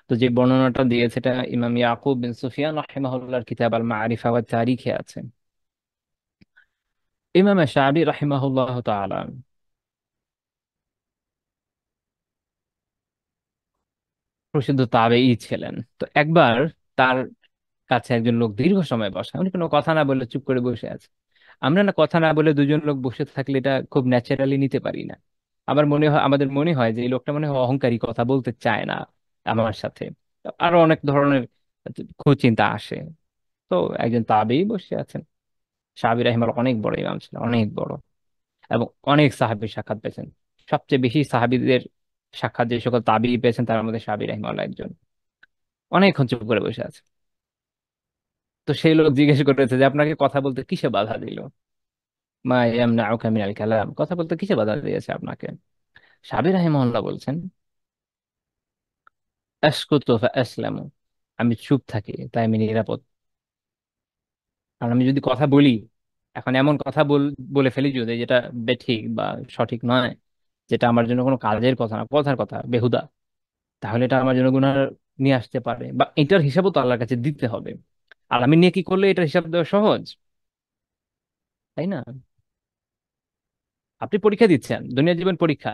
তো যে বর্ণনাটা দিয়েছে এটা ইমাম ইয়াকুব বিন সুফিয়ান রাহিমাহুল্লাহর কিতাব আল মাআরিফা ওয়াত তারিখে আছে। ইমাম শাবি রাহিমাহুল্লাহ তাআলা প্রসিদ্ধ তাবেঈ ছিলেন। তো একবার তার কাছে একজন লোক দীর্ঘ সময় বসা, উনি কোনো কথা না বলে চুপ করে বসে আছে। আমরা না কথা না বলে দুজন লোক বসে থাকলে এটা খুব ন্যাচারালি নিতে পারি না। আমাদের মনে হয় যে এই লোকটা মনে হয় অহংকারী, কথা বলতে চায় না আমার সাথে। আরো অনেক ধরনের কুচিন্তা আসে। তো একজন তাবেঈ বসে আছেন, সাহাবী রাহিমাহুল্লাহ, অনেক বড় ইমাম ছিলেন, অনেক বড়, এবং অনেক সাহাবীর সাক্ষাৎ পেয়েছেন। সবচেয়ে বেশি সাহাবীদের সাক্ষাৎ যে সকল তাবি পেয়েছেন তার মধ্যে সাহাবী রাহিমাহুল্লাহ একজন। অনেকক্ষণ চুপ করে বসে আছে। তো সেই লোক জিজ্ঞেস করেছে যে আপনাকে কথা বলতে কিসে বাধা দিল? মা ইয়ামনাউকা মিনাল কালাম, কথা বলতে কিসে বাধা দিয়েছে আপনাকে? সাহাবী রাহিমাহুল্লাহ বলছেন, আসকুতু ফাআসলামু, আমি চুপ থাকি তাই আমি নিরাপদ। কারণ আমি যদি কথা বলি, এখন এমন কথা বলে ফেলি যদি যেটা বেঠিক বা সঠিক নয়, যেটা আমার জন্য কোনো কাজের কথা না, কথার কথা বেহুদা, তাহলে এটা আমার জন্য গুনাহ নিয়ে আসতে পারে, বা এটার হিসাবও তো আল্লাহর কাছে দিতে হবে। আর আমি নেকি করলে এটার হিসাব দেওয়া সহজ, তাই না? আপনি পরীক্ষা দিচ্ছেন, দুনিয়া জীবন পরীক্ষা।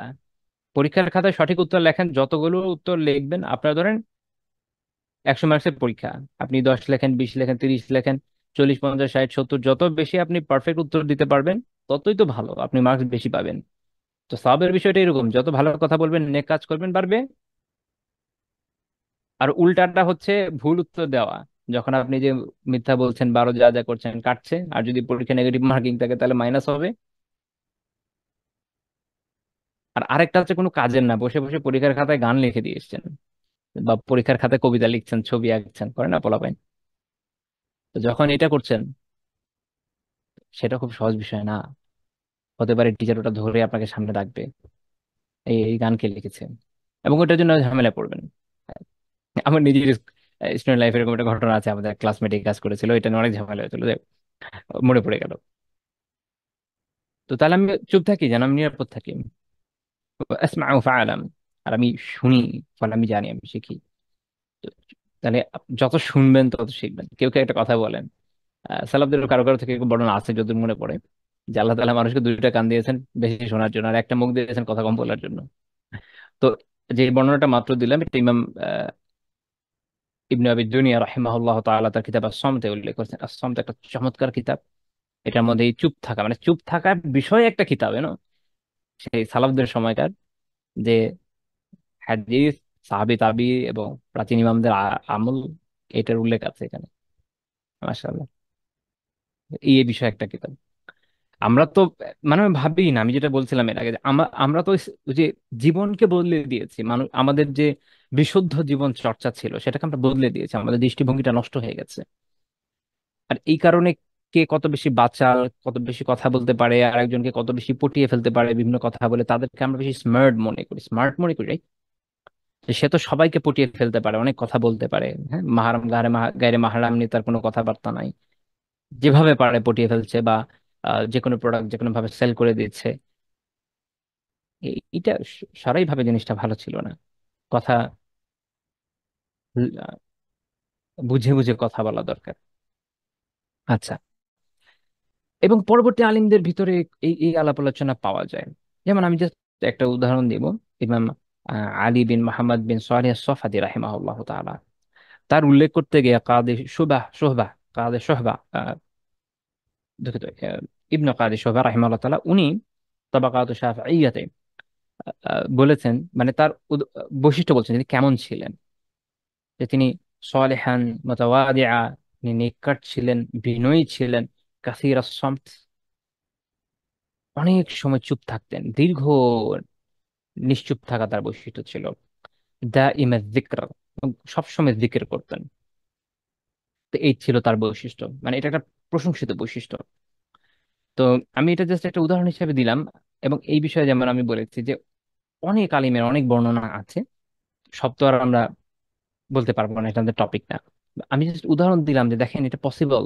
পরীক্ষার খাতায় সঠিক উত্তর লেখেন, যতগুলো উত্তর লিখবেন আপনার ধরেন 100 মার্কসের পরীক্ষা, আপনি 10 লেখেন, 20 লেখেন, 30 লেখেন, 40, 50, 60, 70, যত বেশি আপনি পারফেক্ট উত্তর দিতে পারবেন ততই তো ভালো, আপনি মার্কস বেশি পাবেন। তো সওয়াবের বিষয়টা এরকম, যত ভালো কথা বলবেন, নেক কাজ করবেন, বাড়বে। আর উল্টাটা হচ্ছে ভুল উত্তর দেওয়া, যখন আপনি যে মিথ্যা বলছেন, 12 যা যা করছেন কাটছে, আর যদি পরীক্ষা নেগেটিভ মার্কিং থাকে তাহলে মাইনাস হবে। আর আরেকটা হচ্ছে কোনো কাজের না, বসে বসে পরীক্ষার খাতায় গান লিখে দিয়ে এসছেন, বা পরীক্ষার খাতায় কবিতা লিখছেন, ছবি আঁকছেন, করে না পোলাপাইন? তো যখন এটা করছেন, সেটা খুব সহজ বিষয় না। হতে পারে টিচার ওটা ধরে আপনাকে সামনে রাখবে, এই এই গান কে লিখেছে, এবং ওটার জন্য ঝামেলায় পড়বেন। আমার নিজের স্টুডেন্ট লাইফে এরকম একটা ঘটনা আছে, আমাদের ক্লাসমেট কাজ করেছিল, এটা নিয়ে অনেক ঝামেলা হয়েছিল, যে মনে পড়ে গেল। তো তাহলে আমি চুপ থাকি যেন আমি নিরাপদ থাকি। আসমাউ ফাআলাম, আর আমি শুনি, ফলে আমি জানি, আমি শিখি। তো তাহলে যত শুনবেন তত শিখবেন। কেউ কেউ একটা কথা বলেন, সালাফদের কারো কারো থেকে বর্ণনা আছে যতদূর মনে পড়ে, যে আল্লাহ তাআলা মানুষকে দুইটা কান দিয়েছেন বেশি শোনার জন্য, আর একটা মুখ দিয়েছেন কথা কম বলার জন্য। তো যে বর্ণনাটা মাত্র দিলাম, এটা ইমাম ইবনে আবি দুনিয়া রাহিমাহুল্লাহ তাআলা তার কিতাব আস-সামতে উল্লেখ করেছেন। আস-সামত একটা চমৎকার কিতাব। এটার মধ্যে এই চুপ থাকা, মানে চুপ থাকার বিষয়ে একটা কিতাব, সেই সালাফদের সময়কার যে হাদিস, সাহাবী তাবি এবং প্রাচীন ইমামদের আমল, এটার উল্লেখ আছে এখানে। মাশাআল্লাহ, এই এই বিষয়ে একটা কিতাব। আমরা তো মানে আমি ভাবি না, আমি যেটা বলছিলাম এর আগে, যে আমরা তো ওই যে জীবনকে বদলে দিয়েছি, মানুষ আমাদের যে বিশুদ্ধ জীবন চর্চা ছিল সেটাকে আমরা বদলে দিয়েছি, আমাদের দৃষ্টিভঙ্গিটা নষ্ট হয়ে গেছে। আর এই কারণে কে কত বেশি বাচাল, কত বেশি কথা বলতে পারে, আর একজনকে কত বেশি পটিয়ে ফেলতে পারে বিভিন্ন কথা বলে, তাদেরকে আমরা বেশি স্মার্ট মনে করি, right? যে সে তো সবাইকে পটিয়ে ফেলতে পারে, অনেক কথা বলতে পারে, হ্যাঁ, মাহারাম গায়ে গায়ে মাহারাম নিয়ে তার কোনো কথাবার্তা নাই, যেভাবে পারে পটিয়ে ফেলছে, বা যে কোনো প্রোডাক্ট যে কোনো ভাবে সেল করে দিচ্ছে। এটা সারাই ভাবে জিনিসটা ভালো ছিল না। কথা বুঝে বুঝে কথা বলা দরকার। আচ্ছা, এবং পরবর্তী আলিমদের ভিতরে এই এই আলাপ আলোচনা পাওয়া যায়। যেমন আমি জাস্ট একটা উদাহরণ দিব, ইমাম আলী বিন মোহাম্মদ বিন সালেহ সফাদি রাহিমাহুল্লাহ তাআলা, তার উল্লেখ করতে গিয়ে কাদি শুহবা কাদি শুহবা দুঃখিত, ইবনে কাদি শুহবা রাহিমাহুল্লাহ তাআলা, উনি তাবাকাত শাফিঈয়াতে বলেছেন, মানে তার বৈশিষ্ট্য বলছেন তিনি কেমন ছিলেন, যে তিনি সালেহান মুতাওয়াদিআ, তিনি নিকট ছিলেন, বিনয়ী ছিলেন, কাসীর সামত, অনেক সময় চুপ থাকতেন, দীর্ঘ নিশ্চুপ থাকা তার বৈশিষ্ট্য ছিল। দা ইমা যিকর, সবসময় জিকির করতেন। তো এই ছিল তার বৈশিষ্ট্য, মানে এটা একটা প্রশংসিত বৈশিষ্ট্য। তো আমি এটা জাস্ট একটা উদাহরণ হিসেবে দিলাম। এবং এই বিষয়ে যেমন আমি বলেছি যে অনেক আলিমের অনেক বর্ণনা আছে, সব তো আর আমরা বলতে পারবো না, এটা আমাদের টপিক না। আমি জাস্ট উদাহরণ দিলাম যে দেখেন এটা পসিবল,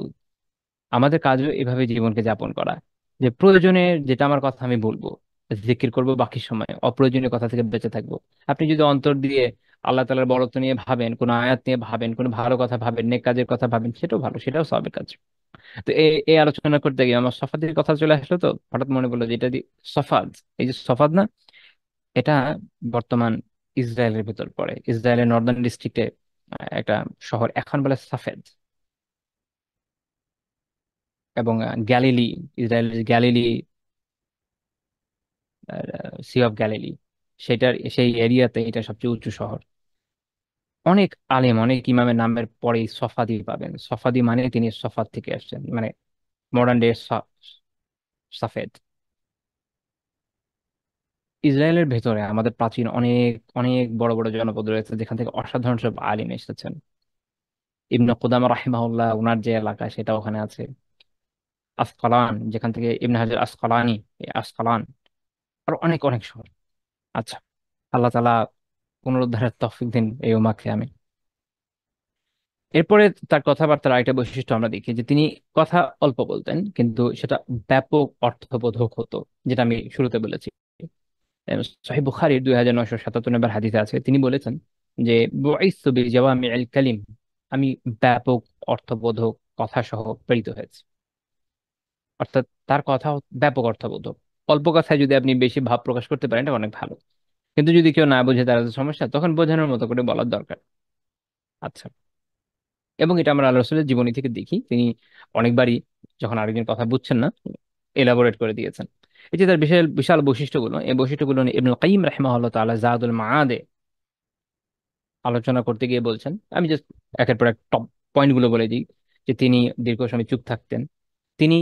আমাদের কাজও এভাবে জীবনকে যাপন করা, যে প্রয়োজনে যেটা আমার কথা আমি বলবো, জিকির করব, বাকি সময় অপ্রয়োজনীয় কথা থেকে বেঁচে থাকবো। আপনি যদি অন্তর দিয়ে আল্লাহ তাআলার বরত্ব নিয়ে ভাবেন, কোনো আয়াত নিয়ে ভাবেন, কোনো ভালো কথা ভাবেন, নেক কাজের কথা ভাবেন, সেটাও ভালো, সেটাও সওয়াবের কাজ। তো এই এই আলোচনা করতে গিয়ে আমার সফাদের কথা চলে আসলো, তো হঠাৎ মনে পড়লো যে এটা সফাদ, এই যে সফাদ না, এটা বর্তমান ইসরায়েলের ভিতর পড়ে, ইসরায়েলের নর্দার্ন ডিস্ট্রিক্টে একটা শহর, এখন বলে সাফেদ। এবং গ্যালিলি, ইসরায়েলের গ্যালিলি, সি অফ গ্যালিলি, সেটার সেই এরিয়াতে এটা সবচেয়ে উঁচু শহর। অনেক আলেম, অনেক ইমামের নামের পরেই সফাদি পাবেন। সফাদি মানে তিনি সফাদ থেকে আসছেন, মানে মডার্ন ডে সাফেদ। ইসরায়েলের ভেতরে আমাদের প্রাচীন অনেক অনেক বড় বড় জনপদ রয়েছে যেখান থেকে অসাধারণ সব আলিম এসেছেন। ইবনে কুদামা রাহিমাহুল্লাহ ওনার যে এলাকা সেটা ওখানে আছে। আসকালান, যেখান থেকে ইবনে হাজার আসকালানি, এই আসকালান, আর অনেক অনেক শহর। আচ্ছা, আল্লাহ তাআলা পুনরুদ্ধারের তৌফিক দিন এই উম্মাকে, আমি। এরপরে তার কথাবার্তার আরেকটা বৈশিষ্ট্য আমরা দেখি যে তিনি কথা অল্প বলতেন কিন্তু সেটা ব্যাপক অর্থবোধক হতো, যেটা আমি শুরুতে বলেছি। সহিহ বুখারীর 2977 নম্বর হাদিসে আছে, তিনি বলেছেন যে বুইসতু বিজাওয়ামিল কালিম, আমি ব্যাপক অর্থবোধক কথা সহ প্রেরিত হয়েছে। অর্থাৎ তার কথা ব্যাপক অর্থবোধক। অল্প কথায় যদি আপনি বেশি ভাব প্রকাশ করতে পারেন এটা অনেক ভালো, কিন্তু যদি কেউ না বোঝে তার যে সমস্যা, তখন বোঝানোর মতো করে বলার দরকার। আচ্ছা, এবং এটা আমরা আল্লাহ রাসূলের জীবনী থেকে দেখি, তিনি অনেকবারই যখন আরেকজন কথা বুঝছেন না, এলাবোরেট করে দিয়েছেন। এই যে তার বিশাল বিশাল বৈশিষ্ট্যগুলো, এই বৈশিষ্ট্যগুলো নিয়ে ইবনুল কাইয়িম রাহিমাহুল্লাহ তাআলা জাদুল মাআদে আলোচনা করতে গিয়ে বলছেন। আমি জাস্ট একের পর এক টপ পয়েন্ট গুলো বলে দিই। যে তিনি দীর্ঘ সময় চুপ থাকতেন, তিনি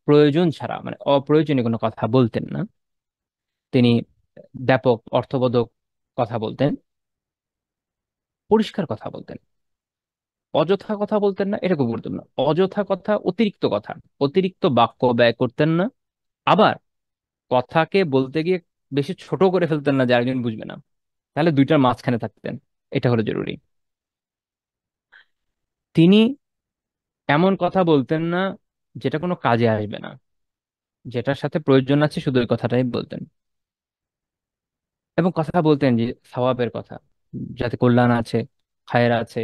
প্রয়োজন ছাড়া মানে অপ্রয়োজনীয় কোনো কথা বলতেন না, তিনি ব্যাপক অর্থবোধক কথা বলতেন, পরিষ্কার কথা বলতেন, অযথা কথা বলতেন না, এটা খুব গুরুত্বপূর্ণ। অযথা কথা, অতিরিক্ত কথা, অতিরিক্ত বাক্য ব্যয় করতেন না। আবার কথাকে বলতে গিয়ে বেশি ছোট করে ফেলতেন না যে আরেকজন বুঝবে না, তাহলে দুইটার মাঝখানে থাকতেন। এটা হলো জরুরি। তিনি এমন কথা বলতেন না যেটা কোনো কাজে আসবে না, যেটার সাথে প্রয়োজন আছে শুধু ওই কথাটাই বলতেন। এবং কথা বলতেন যে সওয়াবের কথা, যাতে কল্যাণ আছে, খায়ের আছে,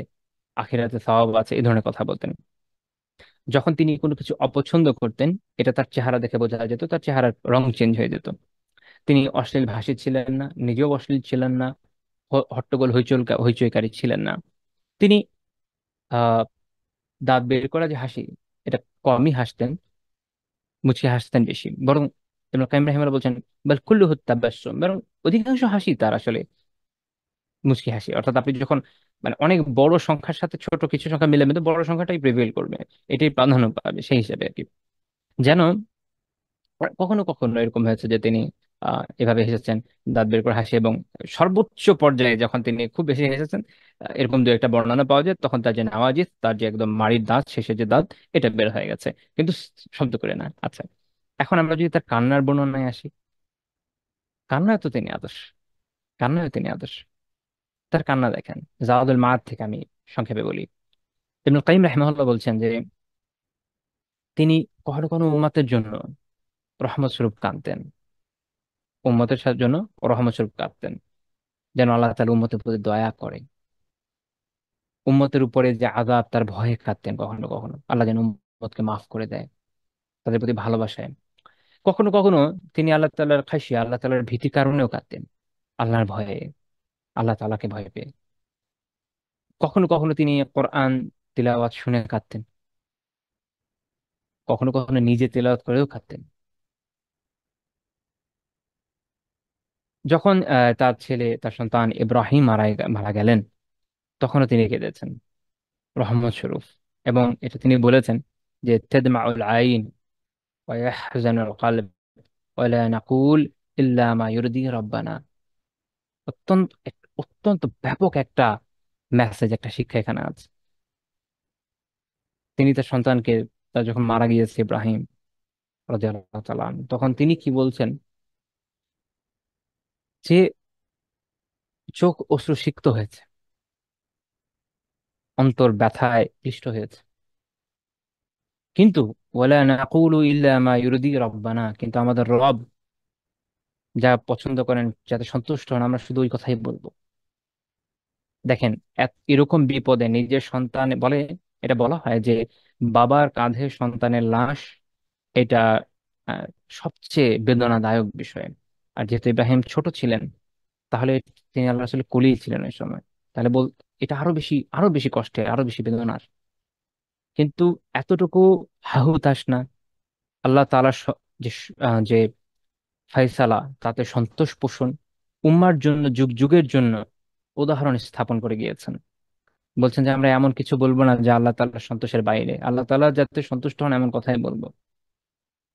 আখিরাতে সওয়াব আছে, এই ধরনের কথা বলতেন। যখন তিনি কোনো কিছু অপছন্দ করতেন, এটা তার চেহারা দেখে বোঝা যেত, তার চেহারার রং চেঞ্জ হয়ে যেত। তিনি অশ্লীল ভাষী ছিলেন না, নিজেও অশ্লীল ছিলেন না, হট্টগোল হইচইকারী ছিলেন না। তিনি আহ দাঁত বের করা যে হাসি, এটা কমই হাসতেন, মুচকি হাসতেন বেশি। বরং ইবনে কাইয়িম রাহিমাহুল্লাহ বলছেন বাল কুল্লুহু তাবাসসুম, বরং অধিকাংশ হাসি তার আসলে মুচকি হাসি। অর্থাৎ আপনি যখন মানে অনেক বড় সংখ্যার সাথে ছোট কিছু সংখ্যা মিলে মিলে বড় সংখ্যাটাই প্রিভেল করবে, এটাই প্রাধান্য পাবে সেই হিসাবে আর কি। যেন কখনো কখনো এরকম হয়েছে যে তিনি এভাবে হেসেছেন, দাঁত বের করে হাসি, এবং সর্বোচ্চ পর্যায়ে যখন তিনি খুব বেশি হেসেছেন, এরকম দু একটা বর্ণনা পাওয়া যায়, তখন তার যে নাওয়াজিস, তার যে একদম মাড়ির দাঁত, শেষে যে দাঁত, এটা বের হয়ে গেছে, কিন্তু শব্দ করে না। আচ্ছা, এখন আমরা যদি তার কান্নার বর্ণনায় আসি, কান্নায় তো তিনি আদর্শ, কান্নায় তিনি আদর্শ। তার কান্না দেখেন, জাওয়াদুল মাআদ থেকে আমি সংক্ষেপে বলি। ইবনুল কাইয়িম রাহিমাহুল্লাহ বলছেন যে তিনি কখনো কোনো উম্মতের জন্য রহমত স্বরূপ কাঁদতেন, উম্মতের জন্য রহমত স্বরূপ কাঁদতেন, যেন আল্লাহ তাআলা উম্মতের প্রতি দয়া করে। উম্মতের উপরে যে আযাব, তার ভয়ে কাঁদতেন কখনো কখনো, আল্লাহ যেন উম্মতকে মাফ করে দেয়, তাদের প্রতি ভালোবাসায়। কখনো কখনো তিনি আল্লাহ তাআলার খাশিয়া, আল্লাহ তাআলার ভীতির কারণেও কাঁদতেন, আল্লাহর ভয়ে, আল্লাহ তাআলাকে ভয় পেয়ে। কখনো কখনো তিনি কোরআন তিলাওয়াত শুনে কাঁদতেন, কখনো কখনো নিজে তেলাওয়াত করেও কাঁদতেন। যখন তার ছেলে, তার সন্তান ইব্রাহিম মারা গেলেন, তখনও তিনি কেঁদেছেন রহমত স্বরূপ। এবং এটা তিনি বলেছেন যে তেদমাউল আইন ওয়া ইয়াহজানুল কলব ওয়া লা নাকুল ইল্লা মা ইউরদি রাব্বানা। অত্যন্ত ব্যাপক একটা মেসেজ, একটা শিক্ষা এখানে আছে। তিনি তার সন্তানকে, তার যখন মারা গিয়েছে ইব্রাহিম রাদিয়াল্লাহু তাআলা আনহু, তখন তিনি কি বলছেন যে চোখ অশ্রু সিক্ত হয়েছে, অন্তর ব্যথায় ক্লিষ্ট হয়েছে, কিন্তু ওয়ালা নাকুলু ইল্লা মা ইউরদি রাব্বানা, কিন্তু আমাদের রব যা পছন্দ করেন, যাতে সন্তুষ্ট হন, আমরা শুধু ওই কথাই বলবো। দেখেন, এরকম বিপদে নিজের সন্তান বলে, এটা বলা হয় যে বাবার কাঁধে সন্তানের লাশ, এটা আহ, সবচেয়ে বেদনাদায়ক বিষয়। আর যেহেতু ইব্রাহিম ছোট ছিলেন, তাহলে তিনি আল্লাহ রাসূলের কোলেই ছিলেন ওই সময়, তাহলে এটা আরো বেশি কষ্টের, আরো বেশি বেদনার। কিন্তু এতটুকু হাহুতাশ না, আল্লাহ তাআলা যে ফায়সালা, তাতে সন্তোষ পোষণ, উম্মার জন্য যুগ যুগের জন্য উদাহরণ স্থাপন করে গিয়েছেন। বলছেন যে আমরা এমন কিছু বলবো না যে আল্লাহ তাআলার সন্তোষের বাইরে, আল্লাহ তাআলা যাতে সন্তুষ্ট হন এমন কথাই বলবো।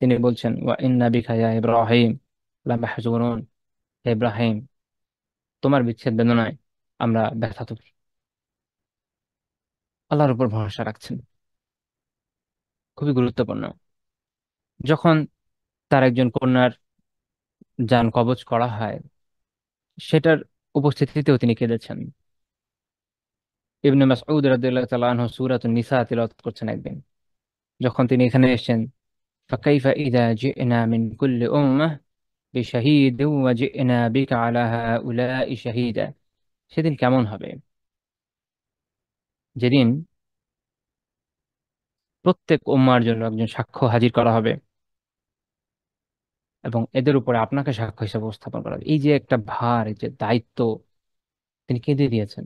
তিনি বলছেন ওয়া ইন্না বিকা ইয়া ইব্রাহিম লামাহজুনুন, হে ইব্রাহিম, তোমার বিচ্ছেদ বেদনায় আমরা ব্যথাতুর। আল্লাহর উপর ভরসা রাখছেন, খুবই গুরুত্বপূর্ণ। যখন তার একজন কন্যার যান কবজ করা হয়, সেটার উপস্থিতিতেও তিনি কেঁদেছেন। ইবনে মাসউদ রাদিয়াল্লাহু তাআলা আনহু সূরাতুন নিসা তিলাওয়াত করছেন একদিন, যখন তিনি এখানে এসেছেন। ফাকাইফা ইযা জি'না মিন কুল্লি উম্মাহ বিশাহীদিন ওয়া জি'না বিকা আলা হাউলাই শাহীদা। সেদিন কেমন হবে, যেদিন প্রত্যেক উম্মার জন্য একজন সাক্ষ্য হাজির করা হবে, এবং এদের উপরে আপনাকে সাক্ষ্য হিসেবে উপস্থাপন করা হবে। এই যে একটা ভার, এই যে দায়িত্ব, তিনি কেঁদে দিয়েছেন।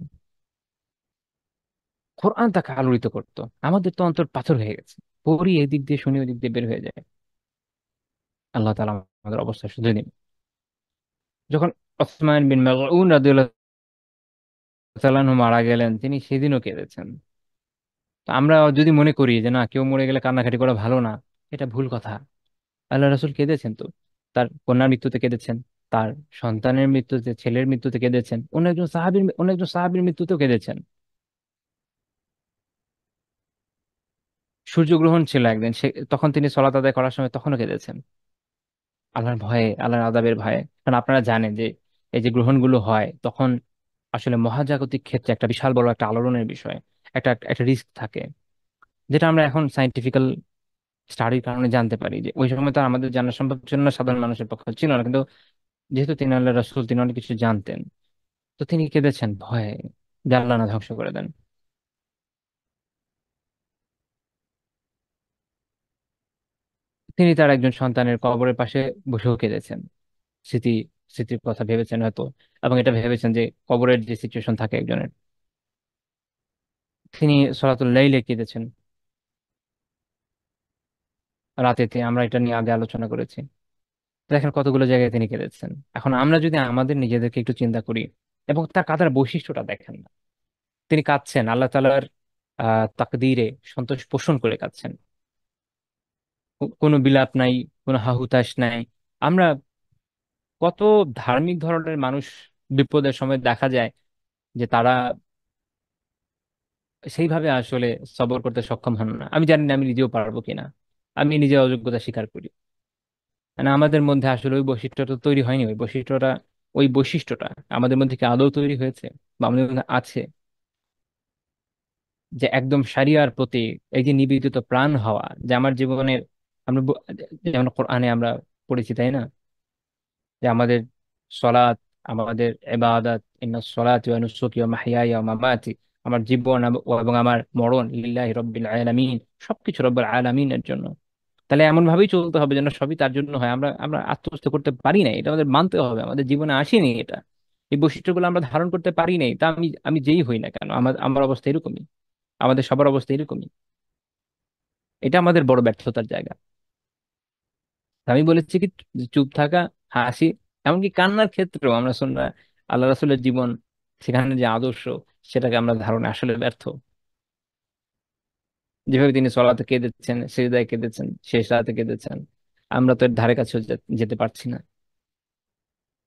কোরআন তাকে আলোড়িত করতো, আমাদের তো অন্তর পাথর হয়ে গেছে, পড়ি এদিক দিয়ে শুনি ওদিক দিয়ে বের হয়ে যায়। আল্লাহ তাআলা আমাদের অবস্থা শুধরে দিন। যখন ওসমান বিন মাযউন রাদিয়াল্লাহু তাআলা আনহু মারা গেলেন, তিনি সেদিনও কেঁদেছেন। তো আমরা যদি মনে করি যে না, কেউ মরে গেলে কান্নাকাটি করা ভালো না, এটা ভুল কথা। আল্লাহ রাসূল কেঁদেছেন তো, তার কন্যার মৃত্যুতে কেঁদেছেন, তার সন্তানের মৃত্যুতে, ছেলের মৃত্যুতে কেঁদেছেন, অন্য একজন সাহাবীর মৃত্যুতেও কেঁদেছেন। সূর্যগ্রহণ ছিল একদিন, তখন তিনি সলাত আদায় করার সময় তখনও কেঁদেছেন, আল্লাহর ভয়ে, আল্লাহর আযাবের ভয়ে। কারণ আপনারা জানেন যে এই যে গ্রহণগুলো হয়, তখন আসলে মহাজাগতিক ক্ষেত্রে একটা বিশাল বড় একটা আলোড়নের বিষয়, একটা একটা রিস্ক থাকে, যেটা আমরা এখন সাইন্টিফিক্যাল স্টাডির কারণে জানতে পারি। যে ওই সময় তো আর আমাদের জানা সম্ভব ছিল না, সাধারণ মানুষের পক্ষে ছিল না, কিন্তু যেহেতু তিনি আল্লাহ রাসূল, তিনি অনেক কিছু জানতেন। তো তিনি কেঁদেছেন ভয়ে যে আল্লাহ না ধ্বংস করে দেন। তিনি তার একজন সন্তানের কবরের পাশে বসেও কেঁদেছেন, স্মৃতি স্মৃতির কথা ভেবেছেন হয়তো, এবং এটা ভেবেছেন যে কবরের যে সিচুয়েশন থাকে একজনের। তিনি সলাতুল লাইলে কেঁদেছেন রাতেতে, আমরা এটা নিয়ে আগে আলোচনা করেছি। দেখেন কতগুলো জায়গায় তিনি কেঁদেছেন। এখন আমরা যদি আমাদের নিজেদেরকে একটু চিন্তা করি, এবং তার কাঁদার বৈশিষ্ট্যটা দেখেন না, তিনি কাঁদছেন আল্লাহ তাআলার তাকদীরে সন্তোষ পোষণ করে কাঁদছেন। কোনো বিলাপ নাই, কোনো হাহুতাশ নাই। আমরা কত ধার্মিক ধরনের মানুষ বিপদের সময় দেখা যায় যে তারা সেইভাবে আসলে সবর করতে সক্ষম হন না। আমি জানি না আমি নিজেও পারবো কিনা, আমি নিজে অযোগ্যতা স্বীকার করি। মানে আমাদের মধ্যে আসলে ওই বৈশিষ্ট্যটা তৈরি হয়নি, ওই বৈশিষ্ট্যটা আমাদের মধ্যে কি আদৌ তৈরি হয়েছে, বা আমাদের মধ্যে আছে, যে একদম শরিয়ার প্রতি এই যে নিবেদিত প্রাণ হওয়া, যে আমার জীবনের, আমরা যেমন কোরআনে আমরা পড়েছি তাই না, যে আমাদের সলাত, আমাদের ইবাদত, ইন্নাস সলাতি ওয়া নুসুকি ওয়া মাহইয়ায়া ওয়া মামাতি, আমার জীবন এবং আমার মরণ লিল্লাহি রাব্বিল আলামিন, সবকিছু রব্বুল আলামিনের জন্য। তাহলে এমন ভাবেই চলতে হবে যেন সবই তার জন্য হয়। আমরা আমরা আত্মস্থ করতে পারি না, এটা আমাদের মানতে হবে, আমাদের জীবনে আসেনি এটা। এই বৈশিষ্ট্যগুলো আমরা ধারণ করতে পারি নাই, তা আমি আমি যেই হই না কেন, আমার আমার অবস্থা এরকমই, আমাদের সবার অবস্থা এরকমই। এটা আমাদের বড় ব্যর্থতার জায়গা। আমি বলেছি কি, যে চুপ থাকা, হাসি, এমনকি কান্নার ক্ষেত্রেও আমরা শুনরা আল্লাহ রাসূলের জীবন, সেখানে যে আদর্শ, সেটাকে আমরা ধারণে আসলে ব্যর্থ। যেভাবে তিনি সলাতে কেঁদেছেন, সিজদায় কেঁদেছেন, শেষ রাতে কেঁদেছেন, আমরা তো এর ধারে কাছেও যেতে পারছি না।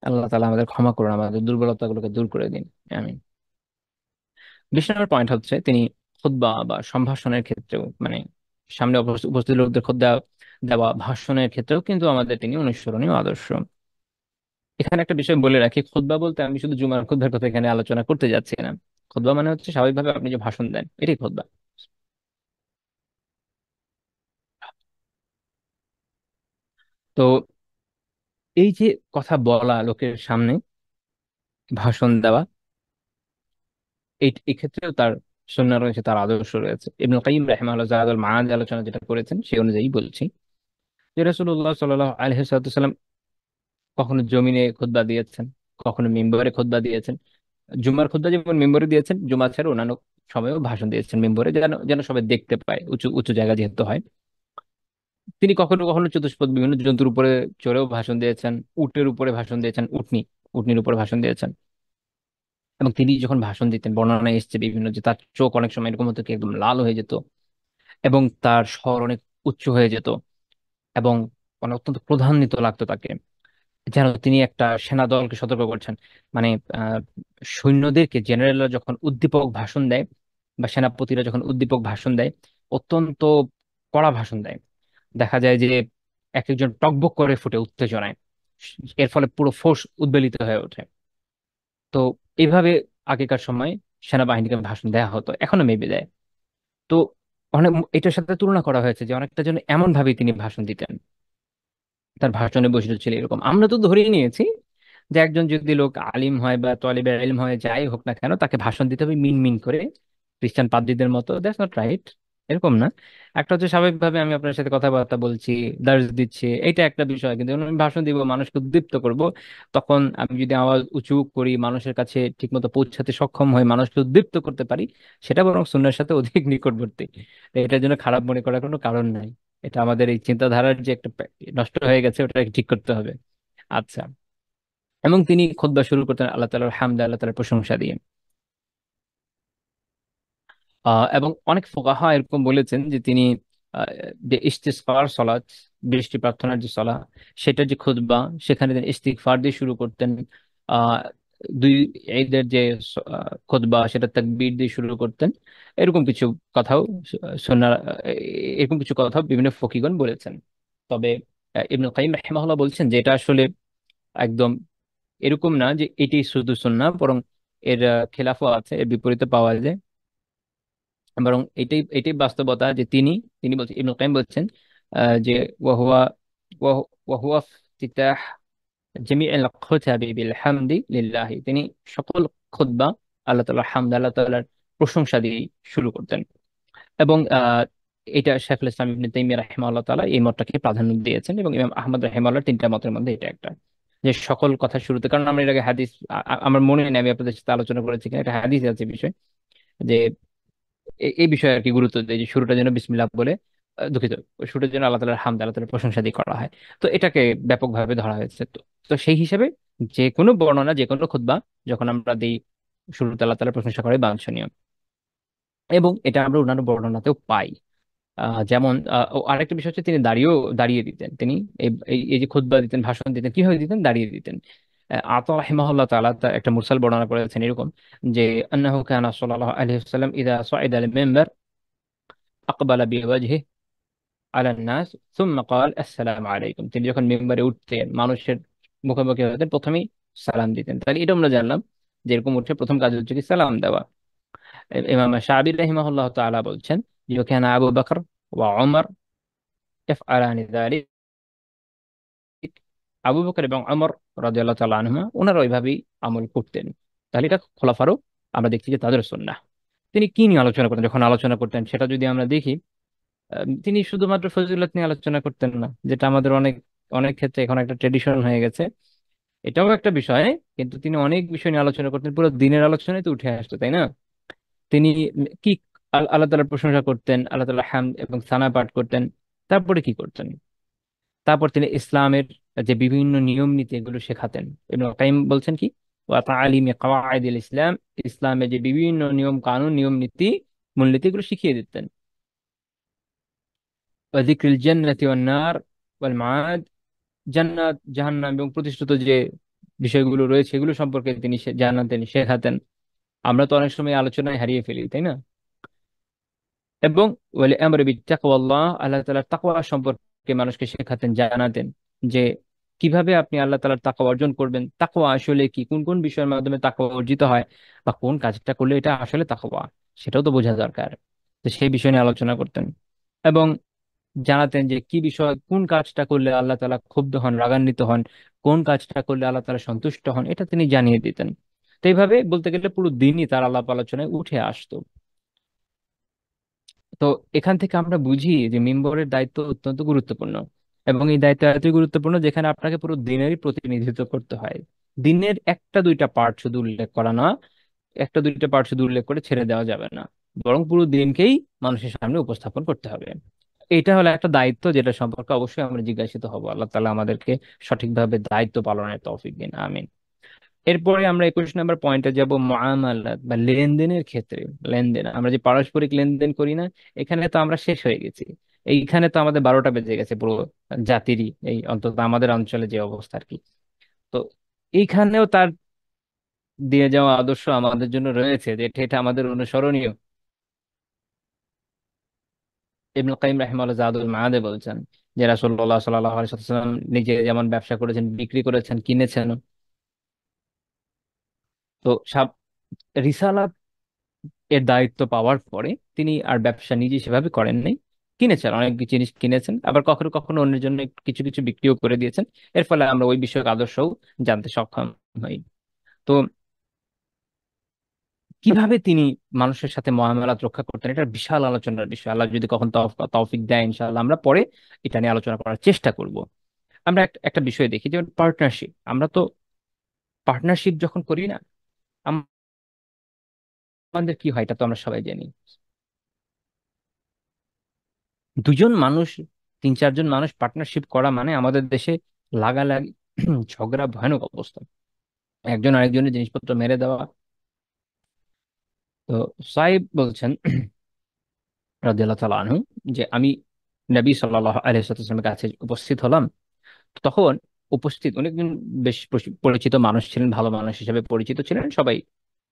আল্লাহ তাআলা আমাদের ক্ষমা করুন, আমাদের দুর্বলতাগুলোকে দূর করে দিন। আমিন। 20 নম্বর পয়েন্ট হচ্ছে, তিনি খুতবা বা সম্ভাষণের ক্ষেত্রেও, মানে সামনে উপস্থিত লোকদের খুতবা দেওয়া, ভাষণের ক্ষেত্রেও কিন্তু আমাদের তিনি অনুসরণীয় আদর্শ। এখানে একটা বিষয় বলে রাখি, খুতবা বলতে আমি শুধু জুমার খুতবার কথা এখানে আলোচনা করতে যাচ্ছি না। খুতবা মানে হচ্ছে স্বাভাবিকভাবে আপনি যে ভাষণ দেন, এটাই খুতবা। তো এই যে কথা বলা, লোকের সামনে ভাষণ দেওয়া, এই ক্ষেত্রেও তার সুন্নাহ রয়েছে, তার আদর্শ রয়েছে। ইবনুল কাইয়্যিম রাহিমাহুল্লাহ জাযাতুল মাআদ আলোচনা যেটা করেছেন, সেই অনুযায়ী বলছি যে রাসূলুল্লাহ সাল্লাল্লাহু আলাইহি ওয়াসাল্লাম কখনো জমিনে খুতবা দিয়েছেন, কখনো মিম্বরে খুতবা দিয়েছেন। জুমার খুতবা যেমন মিম্বরে দিয়েছেন, জুমা ছাড়া অন্যান্য সময়ও ভাষণ দিয়েছেন মিম্বরে, যেন যেন সবাই দেখতে পায়, উঁচু উঁচু জায়গা যেহেতু হয়। তিনি কখনো কখনো চতুষ্পদ বিভিন্ন জন্তুর উপরে চড়েও ভাষণ দিয়েছেন, উটের উপরে ভাষণ দিয়েছেন, উটনির উপরে ভাষণ দিয়েছেন। এবং তিনি যখন ভাষণ দিতেন, বর্ণনায় এসেছে বিভিন্ন, যে তার চোখ অনেক সময় এরকম হতো কি একদম লাল হয়ে যেত, এবং তার স্বর অনেক উচ্চ হয়ে যেত, এবং মানে অত্যন্ত ক্রোধান্বিত লাগতো তাকে। যেন তিনি একটা সেনা দলকে সতর্ক করছেন। মানে আহ, সৈন্যদেরকে জেনারেলরা যখন উদ্দীপক ভাষণ দেয় বা সেনাপতিরা যখন উদ্দীপক ভাষণ দেয়, অত্যন্ত কড়া ভাষণ দেয়। দেখা যায় যে এক একজন টকবক করে ফুটে উত্তেজনায়, এর ফলে পুরো ফোর্স উদ্বেলিত হয়ে ওঠে। তো এইভাবে আগেকার সময় সেনাবাহিনীকে ভাষণ দেওয়া হতো, এখনো মেবি দেয়। তো অনেক এটার সাথে তুলনা করা হয়েছে যে অনেকটা যেন এমন ভাবে তিনি ভাষণ দিতেন, তার ভাষণে বৈশিষ্ট্য ছিল এরকম। আমরা তো ধরেই নিয়েছি যে একজন যদি লোক আলিম হয় বা তলিবে ইলম হয়, যাই হোক না কেন, তাকে ভাষণ দিতে হবে মিন মিন করে, খ্রিস্টান পাদ্রীদের মতো। দ্যাটস নট রাইট, এরকম না। একটা হচ্ছে স্বাভাবিকভাবে আমি আপনার সাথে কথাবার্তা বলছি, দার্স দিচ্ছি, এটা একটা বিষয়। কিন্তু যখন আমি ভাষণ দিব, মানুষকে উদ্দীপ্ত করব, তখন আমি যদি আওয়াজ উঁচু করি, মানুষের কাছে ঠিকমতো পৌঁছাতে সক্ষম হই, মানুষকে উদ্দীপ্ত করতে পারি, সেটা বরং সুন্নাহর সাথে অধিক নিকটবর্তী। তো এটার জন্য খারাপ মনে করার কোনো কারণ নাই। এটা আমাদের এই চিন্তাধারার যে একটা নষ্ট হয়ে গেছে, ওটা ঠিক করতে হবে। আচ্ছা। এবং তিনি খুতবা শুরু করতেন আল্লাহ তাআলার হামদে, আল্লাহ তাআলার প্রশংসা দিয়ে। এবং অনেক ফুকাহা এরকম বলেছেন যে তিনি আহ, যে ইস্তিসকার সলাত, বৃষ্টি প্রার্থনার যে সলা, সেটার যে খুতবা, সেখানে তিনি ইস্তিগফার দিয়ে শুরু করতেন। আহ দুই ঈদের যে খুতবা, সেটা তাকবীর দিয়ে শুরু করতেন। এরকম কিছু কথাও সুন্নাহ, এরকম কিছু কথা বিভিন্ন ফকিগণ বলেছেন। তবে ইবনুল কাইয়িম রাহিমাহুল্লাহ বলছেন যে এটা আসলে একদম এরকম না যে এটি শুধু সুন্নাহ, বরং এর খেলাফও আছে, এর বিপরীতে পাওয়া যায়। বরং এটাই এটাই বাস্তবতা যে তিনি তিনি বলছেন, ইবনুল কাইয়িম বলছেন যে ওয়াহুয়া ওয়াহুয়া ইফতিতাহ জামিউল খুতাবি বিল হামদি লিল্লাহি, তিনি সকল খুতবা আল্লাহ তাআলার হামদ, আল্লাহ তাআলার প্রশংসা দিয়ে শুরু করতেন। এবং এটা শাইখুল ইসলাম ইবনে তাইমিয়া রাহিমাহুল্লাহ তাআলা এই মতটাকে প্রাধান্য দিয়েছেন, এবং ইমাম আহমদ রাহিমাহুল্লাহর তিনটা মতের মধ্যে এটা একটা, যে সকল কথা শুরুতে। কারণ আমরা এর আগে হাদিস, আমার মনে নেই আমি আপনাদের সাথে আলোচনা করেছি কিনা, একটা হাদিস আছে বিষয় যে এই বিষয়ে আর কি গুরুত্ব দেয় যে শুরুটা যেন বিসমিল্লাহ বলে, দুঃখিত, শুরুটা যেন আল্লাহ তাআলার হামদ, আল্লাহ তাআলার প্রশংসা দিয়ে করা হয়। তো এটাকে ব্যাপকভাবে ধরা হয়েছে। তো তো সেই হিসেবে যে কোনো বর্ণনা, যে কোনো খুতবা যখন আমরা দিই, শুরুতে আল্লাহ তাআলার প্রশংসা করাই বাঞ্ছনীয়। এবং এটা আমরা অন্যান্য বর্ণনাতেও পাই। যেমন ও আরেকটা বিষয় হচ্ছে তিনি দাঁড়িয়ে দিতেন। তিনি এই এই এই যে খুতবা দিতেন, ভাষণ দিতেন, কিভাবে দিতেন? দাঁড়িয়ে দিতেন। আতা রাহিমাহুল্লাহ তাআলা তার একটা মুরসাল বর্ণনা করেছেন এরকম, যে আন্নাহু কানা সাল্লাল্লাহু আলাইহি ওয়াসাল্লাম ইযা সাইদা আল মিম্বার আকবালা বিওয়াজহি আলা নাস সুম্মা ক্বাল আসসালামু আলাইকুম। তিনি যখন মিম্বারে উঠতেন, মানুষের মুখোমুখি হতেন, প্রথমেই সালাম দিতেন। তাহলে এটা আমরা জানলাম যে এরকম উঠে প্রথম কাজ হচ্ছে কি সালাম দেওয়া। ইমাম শাআবী রাহিমাহুল্লাহ তাআলা বলছেন যে কানা আবু বকর ওয়া উমর ইয়াফআলানি যালিক, আবু বকর এবং ওমর রাদিয়াল্লাহু তাআলা আনহুমা ওনারা ওইভাবেই আমল করতেন। তাহলে এটা খোলাফারও আমরা দেখছি যে তাদের সুন্নাহ। তিনি কি নিয়ে আলোচনা করতেন? যখন আলোচনা করতেন সেটা যদি আমরা দেখি, তিনি শুধুমাত্র ফজিলত নিয়ে আলোচনা করতেন না, যেটা আমাদের অনেক অনেক ক্ষেত্রে এখন একটা ট্রেডিশন হয়ে গেছে। এটাও একটা বিষয়, কিন্তু তিনি অনেক বিষয় নিয়ে আলোচনা করতেন, পুরো দিনের আলোচনায় তো উঠে আসতো, তাই না? তিনি কি আল্লাহ তাআলার প্রশংসা করতেন, আল্লাহ তাআলা হামদ এবং সানা পাঠ করতেন। তারপরে কি করতেন? তারপর তিনি ইসলামের যে বিভিন্ন নিয়ম নীতি, এগুলো শেখাতেন। ইবনে কাইয়িম বলছেন কি, ওয়া তাআলিমি কওয়াইদিল ইসলাম, ইসলামের যে বিভিন্ন নিয়ম কানুন, নিয়ম নীতি, মূলনীতি, এগুলো শিখিয়ে দিতেন। ওয়া যিকরিল জান্নাতি ওয়ান নার ওয়াল মাআদ, জান্নাত জাহান্নাম এবং প্রতিষ্ঠিত যে বিষয়গুলো রয়েছে, এগুলো সম্পর্কে তিনি জানাতেন, শেখাতেন। আমরা তো অনেক সময় আলোচনায় হারিয়ে ফেলি, তাই না? এবং ওয়ালি আমর বিত্তাকওয়াল্লাহ, আল্লাহ তাআলার তাকওয়া সম্পর্কে মানুষকে শেখাতেন, জানাতেন যে কিভাবে আপনি আল্লাহ তাআলার তাকওয়া অর্জন করবেন, তাকওয়া আসলে কি, কোন কোন বিষয়ের মাধ্যমে তাকওয়া অর্জিত হয়, বা কোন কাজটা করলে এটা আসলে তাকওয়া, সেটাও তো বোঝা দরকার। তো সেই বিষয় নিয়ে আলোচনা করতেন। এবং জানাতেন যে কি বিষয়, কোন কাজটা করলে আল্লাহ তাআলা ক্ষুব্ধ হন, রাগান্বিত হন, কোন কাজটা করলে আল্লাহ তাআলা সন্তুষ্ট হন, এটা তিনি জানিয়ে দিতেন। তো এইভাবে বলতে গেলে পুরো দিনই তার আলাপ আলোচনায় উঠে আসতো। তো এখান থেকে আমরা বুঝি যে মিম্বরের দায়িত্ব অত্যন্ত গুরুত্বপূর্ণ। এবং এই দায়িত্ব এতই গুরুত্বপূর্ণ যেখানে আপনাকে পুরো দিনেরই প্রতিনিধিত্ব করতে হয়। দিনের একটা দুইটা পার্ট শুধু উল্লেখ করা না, একটা দুইটা পার্ট শুধু উল্লেখ করে ছেড়ে দেওয়া যাবে না, বরং পুরো দিনকেই মানুষের সামনে উপস্থাপন করতে হবে। এটা হলো একটা দায়িত্ব, যেটা সম্পর্কে অবশ্যই আমরা জিজ্ঞাসিত হব। আল্লাহ তাআলা আমাদেরকে সঠিকভাবে দায়িত্ব পালনের তৌফিক দিন, আমিন। এরপরে আমরা 21 নম্বর পয়েন্টে যাব, মুআমালাত বা লেনদেনের ক্ষেত্রে। লেনদেন, আমরা যে পারস্পরিক লেনদেন করি না, এখানে তো আমরা শেষ হয়ে গেছি। এইখানে তো আমাদের 12টা বেজে গেছে পুরো জাতিরই, এই অন্তত আমাদের অঞ্চলে যে অবস্থা আর কি। তো এইখানেও তার দিয়ে যাওয়া আদর্শ আমাদের জন্য রয়েছে, যে এটা এটা আমাদের অনুসরণীয়। ইবনুল কাইয়িম রাহিমাহুল্লাহ জাদুল মাআদে বলছেন যে রাসূলুল্লাহ সাল্লাল্লাহু আলাইহি ওয়াসাল্লাম নিজে যেমন ব্যবসা করেছেন, বিক্রি করেছেন, কিনেছেন। তো রিসালাত এর দায়িত্ব পাওয়ার পরে তিনি আর ব্যবসা নিজে সেভাবে করেন নাই, কিনেছেন, অনেক জিনিস কিনেছেন, আবার কখনো কখনো অন্যের জন্য কিছু কিছু বিক্রিও করে দিয়েছেন। এর ফলে আমরা ওই বিষয়ক আদর্শও জানতে সক্ষম হই। তো কিভাবে তিনি মানুষের সাথে মুআমালাত রক্ষা করতেন, এটা বিশাল আলোচনার বিষয়। আল্লাহ যদি কখন তৌফিক দেয়, ইনশাআল্লাহ আমরা পরে এটা নিয়ে আলোচনা করার চেষ্টা করব। আমরা একটা একটা বিষয় দেখি, যেমন পার্টনারশিপ। আমরা তো পার্টনারশিপ যখন করি না, আমাদের কি হয় এটা তো আমরা সবাই জানি। দুজন মানুষ, তিন চারজন মানুষ পার্টনারশিপ করা মানে আমাদের দেশে লাগালাগি, ঝগড়া, ভয়ানক অবস্থা, একজন আরেকজনের জিনিসপত্র মেরে দেওয়া। তো সাহেব বলছেন রাদিয়াল্লাহু তাআলা আনহু যে আমি নবী সাল্লাল্লাহু আলাইহি ওয়াসাল্লামের কাছে উপস্থিত হলাম। তখন উপস্থিত অনেকজন বেশ পরিচিত মানুষ ছিলেন, ভালো মানুষ হিসেবে পরিচিত ছিলেন, সবাই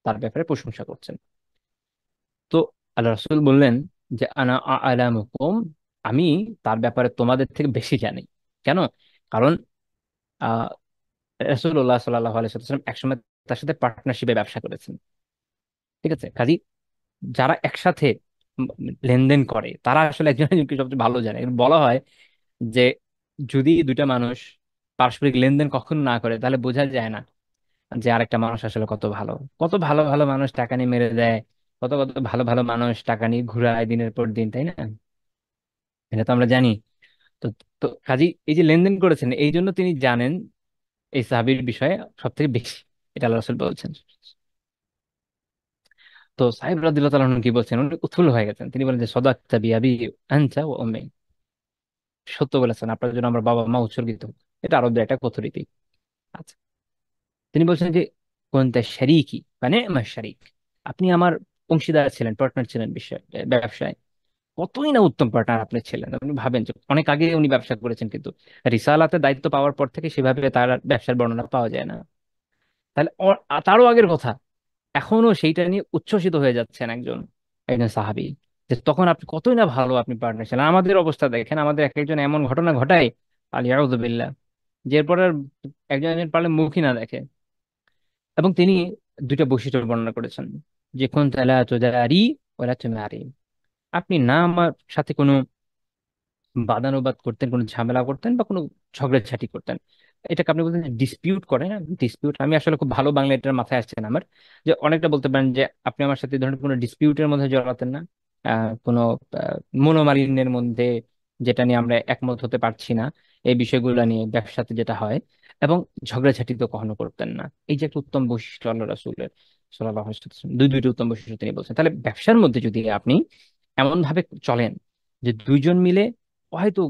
তার ব্যাপারে প্রশংসা করছেন। তো আল্লাহ রাসূল বললেন যে আনা আ'লামুকুম, আমি তার ব্যাপারে তোমাদের থেকে বেশি জানি। কেন? কারণ আহ রাসূলুল্লাহ সাল্লাল্লাহু আলাইহি ওয়াসাল্লাম একসময় তার সাথে পার্টনারশিপে ব্যবসা করেছেন। ঠিক আছে, কাজী যারা একসাথে উম লেনদেন করে তারা আসলে একজন একজনকে সবচেয়ে ভালো জানে। বলা হয় যে যদি দুইটা মানুষ পারস্পরিক লেনদেন কখনো না করে, তাহলে বোঝা যায় না যে আরেকটা মানুষ আসলে কত ভালো। কত ভালো ভালো মানুষ টাকা নিয়ে মেরে দেয়, কত কত ভালো ভালো মানুষ টাকা নিয়ে ঘুরায় দিনের পর দিন, তাই না? এটা তো আমরা জানি। তো তো কাজী এই যে লেনদেন করেছেন, এই জন্য তিনি জানেন এই সাহাবীর বিষয়ে সব থেকে বেশি। এটা আল্লাহ রাসূল বলছেন। তো সাহেব রাদিয়াল্লাহু তাআলা আনহু কি বলছেন, উনি উথুল হয়ে গেছেন। তিনি বলেন যে সদাকতা বিআবি আনতা ওয়া উম্মি, সত্য বলেছেন, আপনার জন্য আমার বাবা মা উৎসর্গিত হোক। এটা আরবদের একটা কথরিতি। আচ্ছা, তিনি বলছেন যে কোনটা শারীকি মানে আমার শারীক, আপনি আমার অংশীদার ছিলেন, পার্টনার ছিলেন বিষয় ব্যবসায়। কতই না উত্তম পার্টনার আপনি ছিলেন। আপনি ভাবেন যে অনেক আগে উনি ব্যবসা করেছেন, কিন্তু রিসালাতে দায়িত্ব পাওয়ার পর থেকে সেভাবে তার আর ব্যবসার বর্ণনা পাওয়া যায় না। তাহলে তারও আগের কথা, এখনো সেইটা নিয়ে উচ্ছ্বসিত হয়ে যাচ্ছেন একজন একজন সাহাবী, যে তখন আপনি কতই না ভালো আপনি পার্টনার ছিলেন। আমাদের অবস্থা দেখেন, আমাদের এক একজন এমন ঘটনা ঘটায় আলিয়াউযুবিল্লাহ, যে এরপর আর একজন একজন পারলে মুখই না দেখে। এবং তিনি দুইটা বৈশিষ্ট্য বর্ণনা করেছেন, যে কোন তালা তুদারি ওয়ালা তুমারি, আপনি না আমার সাথে কোনো বাদানুবাদ করতেন, কোনো ঝামেলা করতেন বা কোনো ঝগড়াঝাটি করতেন। এটাকে আপনি বলতেন ডিসপিউট করে না, ডিসপিউট। আমি আসলে খুব ভালো বাংলা এটার মাথায় আসছে না আমার, যে অনেকটা বলতে পারেন যে আপনি আমার সাথে এই ধরনের কোনো ডিসপিউটের মধ্যে জড়াতেন না, কোনো মনোমালিন্যের মধ্যে, যেটা নিয়ে আমরা একমত হতে পারছি না, এই বিষয়গুলো নিয়ে ব্যবসাতে যেটা হয়। এবং ঝগড়াঝাটি তো কখনো করতেন না। এই যে একটা উত্তম বৈশিষ্ট্য আল্লাহ রাসূলের সাল্লাল্লাহু আলাইহি ওয়াসাল্লাম, দুইটা উত্তম বৈশিষ্ট্য তিনি বলছেন। তাহলে ব্যবসার মধ্যে যদি আপনি এমন ভাবে চলেন যে দুইজন মিলে হয়তো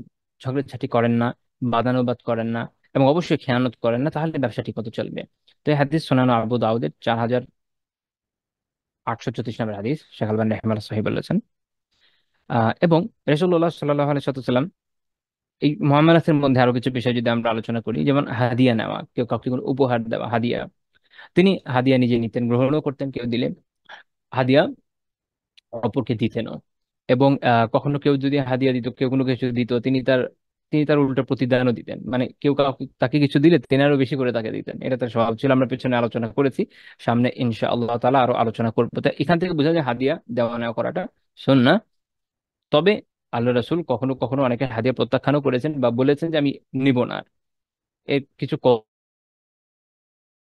ঝগড়াঝাটি করেন না, বাদানুবাদ করেন না, এবং অবশ্যই খেয়ানত করেন না, তাহলে ব্যবসা ঠিক মতো চলবে। তো এই হাদিস সুনান আবু দাউদের 4834 নম্বর হাদিস, শেখ আলবানী রাহিমাহুল্লাহ সহিহ বলেছেন। এবং রাসূলুল্লাহ সাল্লাল্লাহু আলাইহি ওয়াসাল্লাম এই মুআমালাতের মধ্যে আরো কিছু বিষয় যদি আমরা আলোচনা করি, যেমন হাদিয়া নেওয়া, কেউ কাউকে কোনো উপহার দেওয়া, হাদিয়া। তিনি হাদিয়া নিজে নিতেন, গ্রহণও করতেন, কেউ দিলে হাদিয়া অপরকে দিতেনও। এবং কখনো কেউ যদি হাদিয়া দিত, কেউ কোনো কিছু দিত, তিনি তার উল্টো প্রতিদানও দিতেন। মানে কেউ কাউকে তাকে কিছু দিলে তিনি আরো বেশি করে তাকে দিতেন। এটা তার স্বভাব ছিল। আমরা পেছনে আলোচনা করেছি, সামনে ইনশাআল্লাহ তাআলা আরো আলোচনা করবো। তো এখান থেকে বোঝা যায় হাদিয়া দেওয়া নেওয়া করাটা সুন্নাহ। তবে আল্লাহ রাসূল কখনো কখনো অনেকে হাদিয়া প্রত্যাখ্যানও করেছেন বা বলেছেন যে আমি নিব না। এর কিছু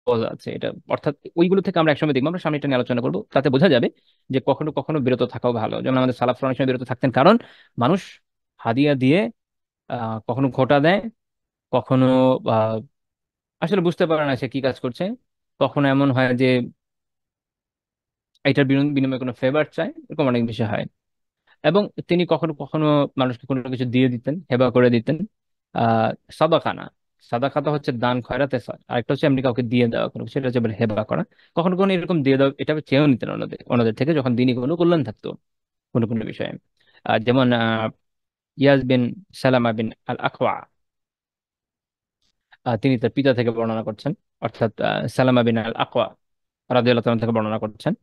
কজ আছে এটা, অর্থাৎ ওইগুলো থেকে আমরা একসময় দেখবো, আমরা সামনে এটা নিয়ে আলোচনা করবো, তাতে বোঝা যাবে যে কখনো কখনো বিরত থাকাও ভালো। যেমন আমাদের সালাফরা অনেক সময় বিরত থাকতেন, কারণ মানুষ হাদিয়া দিয়ে কখনো খোঁটা দেয়, কখনো আহ, আসলে বুঝতে পারে না সে কি কাজ করছে। কখনো এমন হয় যে এটার বিনিময়ে কোনো ফেভার চায়, এরকম অনেক বিষয় হয়। এবং তিনি কখনো কখনো মানুষকে কোনো কিছু দিয়ে দিতেন, হেবা করে দিতেন। আহ সাদাকা না, সাদাকা তো হচ্ছে দান খয়রাতে, আরেকটা হচ্ছে এমনি কাউকে দিয়ে দেওয়া কোনো কিছু, সেটা হচ্ছে বলে হেবা করা। কখনো কখনো এরকম দিয়ে দেওয়া, এটা চেয়েও নিতেন ওনাদের ওনাদের থেকে, যখন দিনই কোনো কল্যাণ থাকতো কোনো কোনো বিষয়ে। যেমন ইয়াজ বিন সালামা বিন আল আকওয়া, তিনি তার পিতা থেকে বর্ণনা করছেন, অর্থাৎ সালামা বিন আল আকওয়া রাদিয়াল্লাহু তাআলা থেকে বর্ণনা করছেন।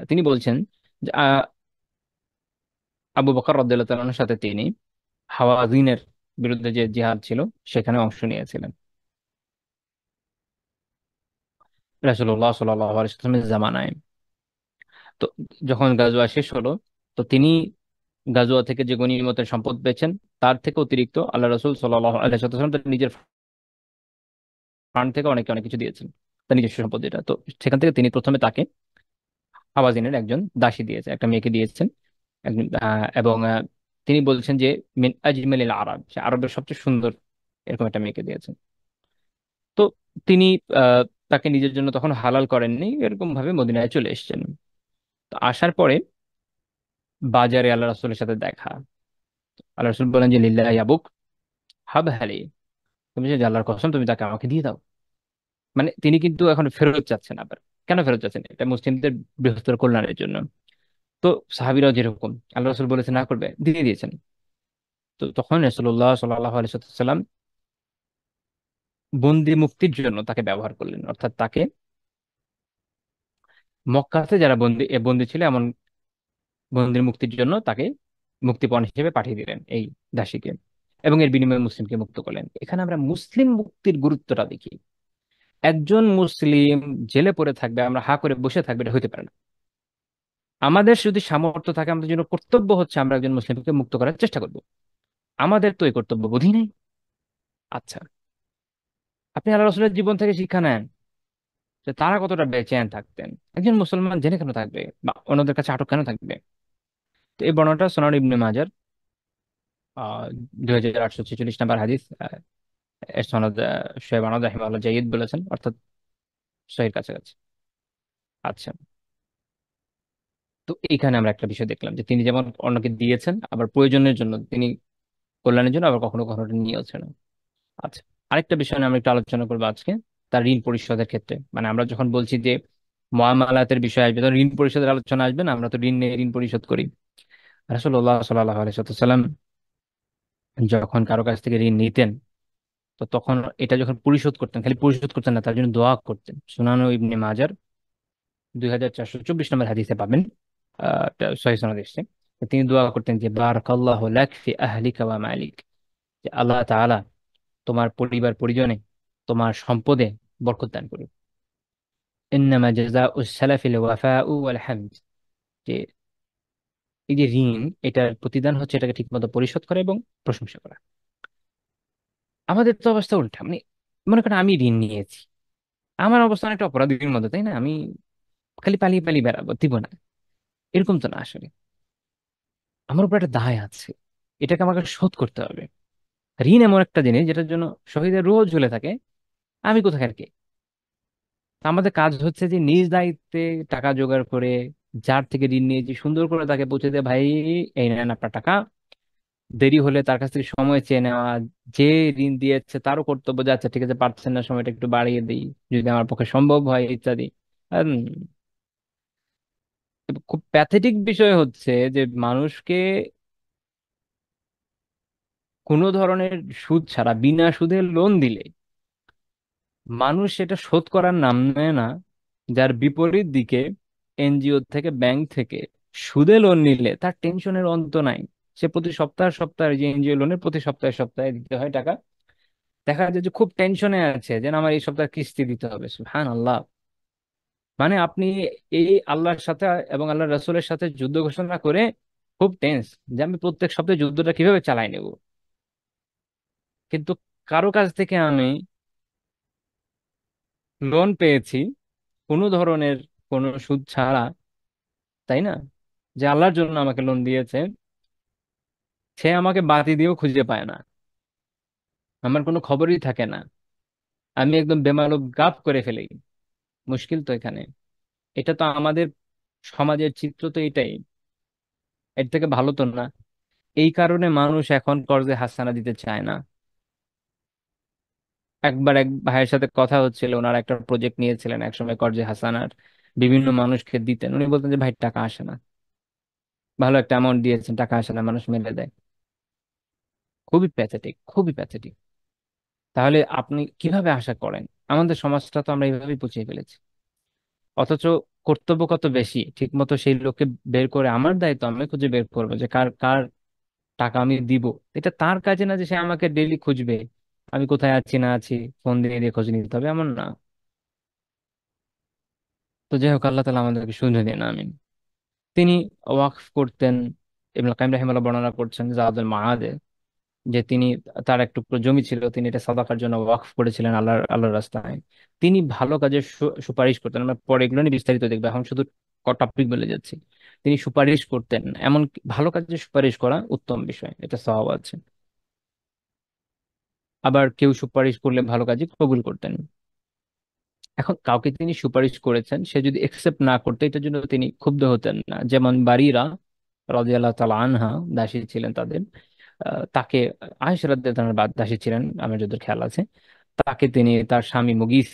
তিনি বলছেন যে আবু বকর রাদিয়াল্লাহু তাআলার সাথে তিনি হাওয়াযিনের বিরুদ্ধে যে জিহাদ ছিল সেখানে অংশ নিয়েছিলেন রাসূলুল্লাহ সাল্লাল্লাহু আলাইহি ওয়াসাল্লামের জামানায়। তো যখন গাজওয়া শেষ হলো, তো তিনি গাজওয়া থেকে যে গনিমতের সম্পদ পেয়েছেন তার থেকে অতিরিক্ত আল্লাহ রাসূল সাল্লাল্লাহু আলাইহি ওয়াসাল্লাম তার নিজের ফান্ড থেকে অনেকে অনেক কিছু দিয়েছেন, তার নিজস্ব সম্পদ যেটা। তো সেখান থেকে তিনি প্রথমে তাকে হাওয়াযিনের একজন দাসী দিয়েছেন, একটা মেয়েকে দিয়েছেন একজন, এবং তিনি বলছেন যে মিন আজমালিল আরব, সে আরবের সবচেয়ে সুন্দর এরকম একটা মেয়েকে দিয়েছেন। তো তিনি আহ, তাকে নিজের জন্য তখন হালাল করেননি, এরকম ভাবে মদিনায় চলে এসেছেন। তো আসার পরে বাজারে আল্লাহ রাসূলের সাথে দেখা। আল্লাহ রাসূল বলেন যে লিল্লাহি আবুক হাব হালি, তুমি যে আল্লাহর কসম তুমি তাকে আমাকে দিয়ে দাও। মানে তিনি কিন্তু এখন ফেরত যাচ্ছেন আবার। কেন ফেরত যাচ্ছেন? এটা মুসলিমদের বৃহত্তর কল্যাণের জন্য। তো সাহাবীরাও যেরকম আল্লাহ রাসূল বলেছে না করবে, দিয়ে দিয়েছেন। তো তখন রাসূলুল্লাহ সাল্লাল্লাহু আলাইহি ওয়াসাল্লাম বন্দি মুক্তির জন্য তাকে ব্যবহার করলেন, অর্থাৎ তাকে মক্কাতে যারা বন্দি ছিল এমন বন্দির মুক্তির জন্য তাকে মুক্তিপণ হিসেবে পাঠিয়ে দিলেন এই দাসীকে, এবং এর বিনিময়ে মুসলিমকে মুক্ত করলেন। এখানে আমরা মুসলিম মুক্তির গুরুত্বটা দেখি। একজন মুসলিম জেলে পড়ে থাকবে, আমরা হা করে বসে থাকবে, এটা হতে পারে না। আমাদের যদি সামর্থ্য থাকে, আমাদের জন্য কর্তব্য হচ্ছে আমরা একজন মুসলিমকে মুক্ত করার চেষ্টা করব। আমাদের তো এই কর্তব্য বোধই নেই। আচ্ছা, আপনি আল্লাহ রসুলের জীবন থেকে শিক্ষা নেন যে তারা কতটা বেচেন থাকতেন। একজন মুসলমান জেনে কেন থাকবে বা অন্যদের কাছে আটক কেন থাকবে? তো এই বর্ণনাটা সুনান ইবনে মাজার 2846 নম্বর হাদিস। এর সনদ শোয়েব আনদ রাহিমাহুল্লাহ জাইদ বলেছেন, অর্থাৎ সহির কাছাকাছি। আচ্ছা, তো এইখানে আমরা একটা বিষয় দেখলাম যে তিনি যেমন অন্যকে দিয়েছেন, আবার প্রয়োজনের জন্য তিনি কল্যাণের জন্য আবার কখনো কখনো নিয়েছেন। আচ্ছা, আরেকটা বিষয় নিয়ে আমরা একটু আলোচনা করবো আজকে, তার ঋণ পরিশোধের ক্ষেত্রে। মানে আমরা যখন বলছি যে মুআমালাতের বিষয় আসবে, তখন ঋণ পরিশোধের আলোচনা আসবে না, আমরা তো ঋণ নিয়ে ঋণ পরিশোধ করি। রাসূলুল্লাহ সাল্লাল্লাহু আলাইহি ওয়াসাল্লাম যখন কারো কাছ থেকে ঋণ নিতেন, তো তখন এটা যখন পরিশোধ করতেন, খালি পরিশোধ করতেন না, তার জন্য দোয়া করতেন। সুনান ইবনে মাজার 2424 নম্বর হাদিসে পাবেন, এটা সহিহ সনদ এসেছে। তো তিনি দোয়া করতেন যে বারাকাল্লাহু লাক ফি আহলিকা ওয়া মালিক, যে আল্লাহ তাআলা তোমার পরিবার পরিজনে তোমার সম্পদে বরকত দান করুন। ইন্নামা জাযাউ সালাফিল ওয়াফাউ ওয়াল হামদ, যে এই যে ঋণ, এটার প্রতিদান হচ্ছে এটাকে ঠিকমতো পরিশোধ করা এবং প্রশংসা করা। আমাদের তো অবস্থা উল্টা। মানে মনে করেন আমি ঋণ নিয়েছি, আমার অবস্থান একটা অপরাধীর মধ্যে, তাই না? আমি খালি পালিয়ে পালিয়ে বেড়াবো, দিব না, এরকম তো না আসলে। আমার উপর একটা দায় আছে, এটাকে আমাকে শোধ করতে হবে। ঋণ এমন একটা জিনিস যেটার জন্য শহীদের রোজ ঝুলে থাকে, আমি কোথাকার কে? তা আমাদের কাজ হচ্ছে যে নিজ দায়িত্বে টাকা জোগাড় করে, যার থেকে ঋণ নিয়েছি সুন্দর করে তাকে পৌঁছে দেয়, ভাই এই নেন আপনার টাকা। দেরি হলে তার কাছ থেকে সময় চেয়ে নেওয়া। যে ঋণ দিয়েছে তারও কর্তব্য যে আচ্ছা ঠিক আছে, পারছেন না, সময়টা একটু বাড়িয়ে দিই যদি আমার পক্ষে সম্ভব হয়, ইত্যাদি। উম, খুব প্যাথেটিক বিষয় হচ্ছে যে মানুষকে কোনো ধরনের সুদ ছাড়া বিনা সুদে লোন দিলে মানুষ সেটা শোধ করার নাম নেয় না। যার বিপরীত দিকে এনজিও থেকে, ব্যাংক থেকে সুদে লোন নিলে তার টেনশনের অন্ত নাই। সে প্রতি সপ্তাহে সপ্তাহে, যে এনজিও লোনের প্রতি সপ্তাহে সপ্তাহে দিতে হয় টাকা, দেখা যায় যে খুব টেনশনে আছে যে না, আমার এই সপ্তাহে কিস্তি দিতে হবে। সুবহানাল্লাহ! মানে আপনি এই আল্লাহর সাথে এবং আল্লাহ রাসূলের সাথে যুদ্ধ ঘোষণা করে খুব টেন্স যে আমি প্রত্যেক সপ্তাহে যুদ্ধটা কিভাবে চালাই নেব। কিন্তু কারো কাছ থেকে আমি লোন পেয়েছি কোনো ধরনের কোনো সুদ ছাড়া, তাই না? যে আল্লাহর জন্য আমাকে লোন দিয়েছে, সে আমাকে বাতি দিয়েও খুঁজে পায় না, আমার কোনো খবরই থাকে না, আমি একদম বেমালুম গাফ করে ফেলি। মুশকিল তো এখানে। এটা তো আমাদের সমাজের চিত্র তো এটাই। এর থেকে ভালো তো না। এই কারণে মানুষ এখন কর্জে হাসানা দিতে চায় না। একবার এক ভাইয়ের সাথে কথা হচ্ছিল, ওনারা একটা প্রজেক্ট নিয়েছিলেন একসময় কর্জে হাসানার, বিভিন্ন মানুষকে দিতেন। উনি বলতেন যে ভাই টাকা আসে না, ভালো একটা অ্যামাউন্ট দিয়েছেন, টাকা আসে না, মানুষ মেরে দেয়। খুবই প্যাথেটিক, খুবই প্যাথেটিক। তাহলে আপনি কিভাবে আশা করেন? আমাদের সমাজটা তো আমরা এইভাবেই পচিয়ে ফেলেছি। অথচ কর্তব্য কত বেশি, ঠিক মতো সেই লোককে বের করে আমার দায়িত্ব আমি খুঁজে বের করবো যে কার কার টাকা আমি দিব। এটা তার কাজে না যে সে আমাকে ডেইলি খুঁজবে আমি কোথায় আছি না আছি, ফোন দিয়ে দিয়ে খোঁজ নিতে হবে, এমন না। তো যাই হোক, আল্লাহ তালা আমাদেরকে সুযোগ দিন, আমিন। তিনি ওয়াকফ করতেন। ইবনুল কাইয়িম রাহিমাহুল্লাহ বর্ণনা করছেন জাদুল মাআদে যে তিনি, তার এক টুকরো জমি ছিল, তিনি এটা সাদাকার জন্য ওয়াকফ করেছিলেন আল্লাহর রাস্তায়। তিনি ভালো কাজের সুপারিশ করতেন। আমরা পরে এগুলো নিয়ে বিস্তারিত দেখবো, এখন শুধু টপিক বলে যাচ্ছি। তিনি সুপারিশ করতেন, এমন ভালো কাজের সুপারিশ করা উত্তম বিষয়, এটা সওয়াব আছে। আবার কেউ সুপারিশ করলে ভালো কাজই কবুল করতেন। এখন কাউকে তিনি সুপারিশ করেছেন, সে যদি একসেপ্ট না করতে, এটার জন্য তিনি ক্ষুব্ধ হতেন না। যেমন বারিরা রাদিয়াল্লাহু তাআলা আনহা, দাসী ছিলেন তাদের, তাকে, আয়েশা রাদিয়াল্লাহু তাআলার দাসী ছিলেন, আমার যতদূর খেয়াল আছে। তাকে তিনি তার স্বামী মুগিস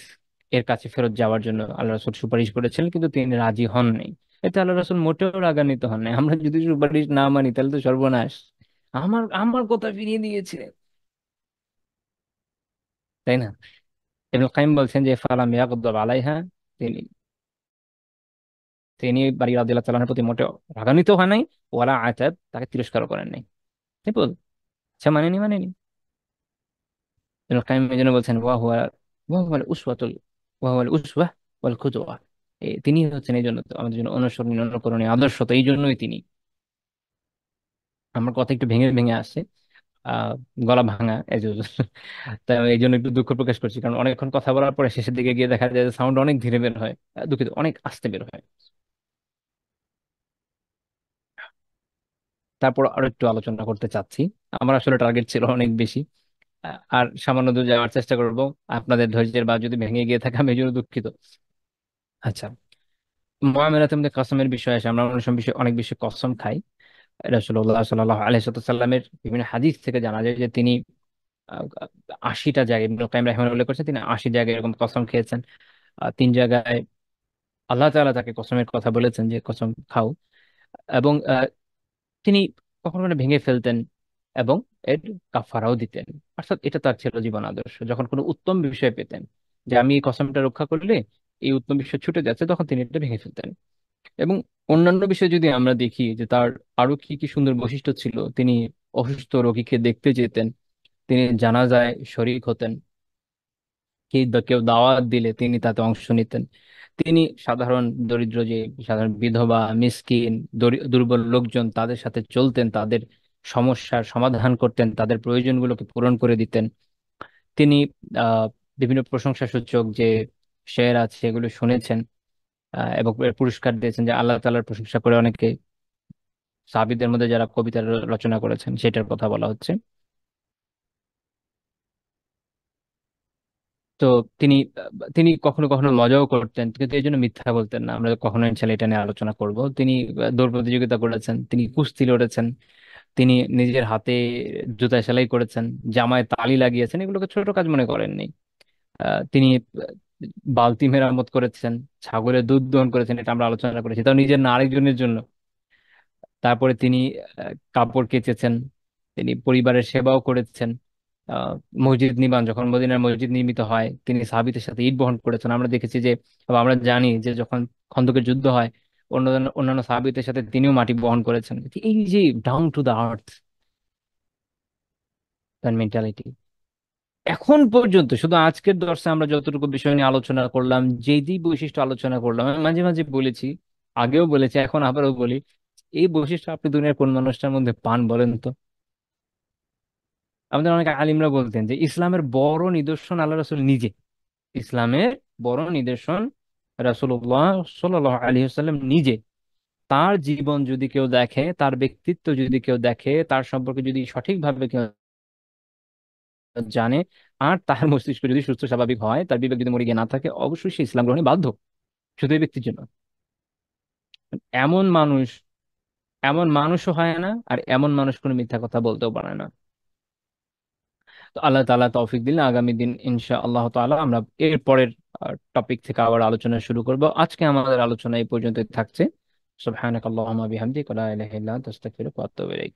এর কাছে ফেরত যাওয়ার জন্য আল্লাহ রাসূল সুপারিশ করেছিলেন, কিন্তু তিনি রাজি হননি। এতে আল্লাহ রাসূল মোটেও রাগান্বিত হন নাই। আমরা যদি সুপারিশ না মানি তাহলে তো সর্বনাশ, আমার আমার কথা ফিরিয়ে দিয়েছে, তাই না? ইবনুল কাইয়িম বলছেন যে ফালাম ইয়াগদাব আলাইহা, তিনি তিনি বারী রাদিয়াল্লাহু তাআলার প্রতি মোটেও রাগান্বিত হয় নাই, ওয়ালা আতাব, তাকে তিরস্কার করেন নাই। সিম্পল। আচ্ছা, মানেনি মানেনি। ইবনুল কাইয়িম এই জন্য বলছেন ওয়া হুয়াল উসওয়াতুল ওয়া হুয়াল উসওয়া ওয়াল কুদওয়া, তিনি হচ্ছেন এই জন্য তো আমাদের জন্য অনুসরণীয় অনুকরণীয় আদর্শ। তো এই জন্যই তিনি, আমার কথা একটু ভেঙে ভেঙে আসছে, আহ গলা ভাঙা এই যে তাই এই জন্য একটু দুঃখ প্রকাশ করছি, কারণ অনেকক্ষণ কথা বলার পরে শেষের দিকে গিয়ে দেখা যায় সাউন্ড অনেক ধীরে বের হয়, দুঃখিত, অনেক আস্তে বের হয়। তারপর আরো একটু আলোচনা করতে চাচ্ছি। আমার আসলে টার্গেট ছিল অনেক বেশি, আর সামান্য দূর যাওয়ার চেষ্টা করব। আপনাদের ধৈর্যের বা যদি ভেঙে গিয়ে থাকে আমি এই জন্য দুঃখিত। আচ্ছা, মুআমালাতুল মধ্যে কসমের বিষয় আসে, আমরা অনেক সময় অনেক বেশি কসম খাই। রাসূলুল্লাহ সাল্লাল্লাহু আলাইহি সাল্লামের বিভিন্ন হাদিস থেকে জানা যায় যে তিনি 80টা জায়গায়, ইবনুল কাইয়িম রাহিমাহুল্লাহ উল্লেখ করেছেন তিনি 80 জায়গায় এরকম কসম খেয়েছেন। 3 জায়গায় আল্লাহ তাআলা তাকে কসমের কথা বলেছেন যে কসম খাও। এবং তিনি কখনো কখনো ভেঙে ফেলতেন এবং এর কাফারাও দিতেন। অর্থাৎ এটা তার ছিল জীবন আদর্শ। যখন কোনো উত্তম বিষয় পেতেন যে আমি এই কসমটা রক্ষা করলে এই উত্তম বিষয় ছুটে যাচ্ছে, তখন তিনি এটা ভেঙে ফেলতেন। এবং অন্যান্য বিষয় যদি আমরা দেখি যে তার আরো কি কি সুন্দর বৈশিষ্ট্য ছিল, তিনি অসুস্থ রোগীকে দেখতে যেতেন, তিনি জানাজায় শরীক হতেন, কেউ দাওয়াত দিলে তিনি তাতে অংশ নিতেন। তিনি সাধারণ দরিদ্র, যে সাধারণ বিধবা মিসকিন দুর্বল লোকজন, তাদের সাথে চলতেন, তাদের সমস্যার সমাধান করতেন, তাদের প্রয়োজনগুলোকে পূরণ করে দিতেন। তিনি বিভিন্ন প্রশংসা সূচক যে শের আছে এগুলো শুনেছেন, এবং এর পুরস্কার দিয়েছেন, যে আল্লাহ তাআলার প্রশংসা করে অনেকে সাহাবীদের মধ্যে যারা কবিতা রচনা করেছেন সেটার কথা বলা হচ্ছে। তো তিনি তিনি কখনো কখনো মজাও করতেন, কিন্তু এই জন্য মিথ্যা বলতেন না। আমরা কখনো ইনশাল্লাহ এটা নিয়ে আলোচনা করব। তিনি দৌড় প্রতিযোগিতা করেছেন, তিনি কুস্তি লড়েছেন, তিনি নিজের হাতে জুতা সেলাই করেছেন, জামায় তালি লাগিয়েছেন, এগুলোকে ছোট কাজ মনে করেননি। তিনি বালতি মেরামত করেছেন, ছাগলের দুধ দহন করেছেন, এটা আমরা আলোচনা করেছি, তাও নিজের না আরেকজনের জন্য। তারপরে তিনি কাপড় কেচেছেন, তিনি পরিবারের সেবাও করেছেন। আহ, মসজিদ নির্মাণ, যখন মদিনার মসজিদ নির্মিত হয়, তিনি সাহাবীদের সাথে ইট বহন করেছেন। আমরা দেখেছি যে, বা আমরা জানি যে যখন খন্দকের যুদ্ধ হয়, অন্যান্য অন্যান্য সাহাবীদের সাথে তিনিও মাটি বহন করেছেন। এই যে ডাউন টু দা আর্থ তার মেন্টালিটি, এখন পর্যন্ত শুধু আজকের দর্শে আমরা যতটুকু বিষয় নিয়ে আলোচনা করলাম, যেই যেই বৈশিষ্ট্য আলোচনা করলাম, আমি মাঝে মাঝে বলেছি, আগেও বলেছি, এখন আবারও বলি, এই বৈশিষ্ট্য আপনি দুনিয়ার কোন মানুষটার মধ্যে পান বলেন তো? আমাদের অনেক আলিমরা বলতেন যে ইসলামের বড় নিদর্শন আল্লাহ রাসূল নিজে। ইসলামের বড় নিদর্শন রাসূলুল্লাহ সাল্লাল্লাহু আলাইহি ওয়াসাল্লাম নিজে। তার জীবন যদি কেউ দেখে, তার ব্যক্তিত্ব যদি কেউ দেখে, তার সম্পর্কে যদি সঠিকভাবে কেউ জানে, আর তার মস্তিষ্ক যদি সুস্থ স্বাভাবিক হয়, তার বিবেক যদি মরে গিয়ে না থাকে, অবশ্যই সে ইসলাম গ্রহণে বাধ্য, শুধু এই ব্যক্তির জন্য। এমন মানুষ, এমন মানুষও হয় না, আর এমন মানুষ কোনো মিথ্যা কথা বলতেও পারে না। তো আল্লাহ তাআলা তৌফিক দিলে আগামী দিন ইনশা আল্লাহ তাআলা আমরা এর পরের টপিক থেকে আবার আলোচনা শুরু করব। আজকে আমাদের আলোচনা এই পর্যন্তই থাকছে। সুবহানাকাল্লাহুম্মা বিহামদিকা লা ইলাহা ইল্লা আনতা আস্তাগফিরুকা ওয়া আতুবু ইলাইক।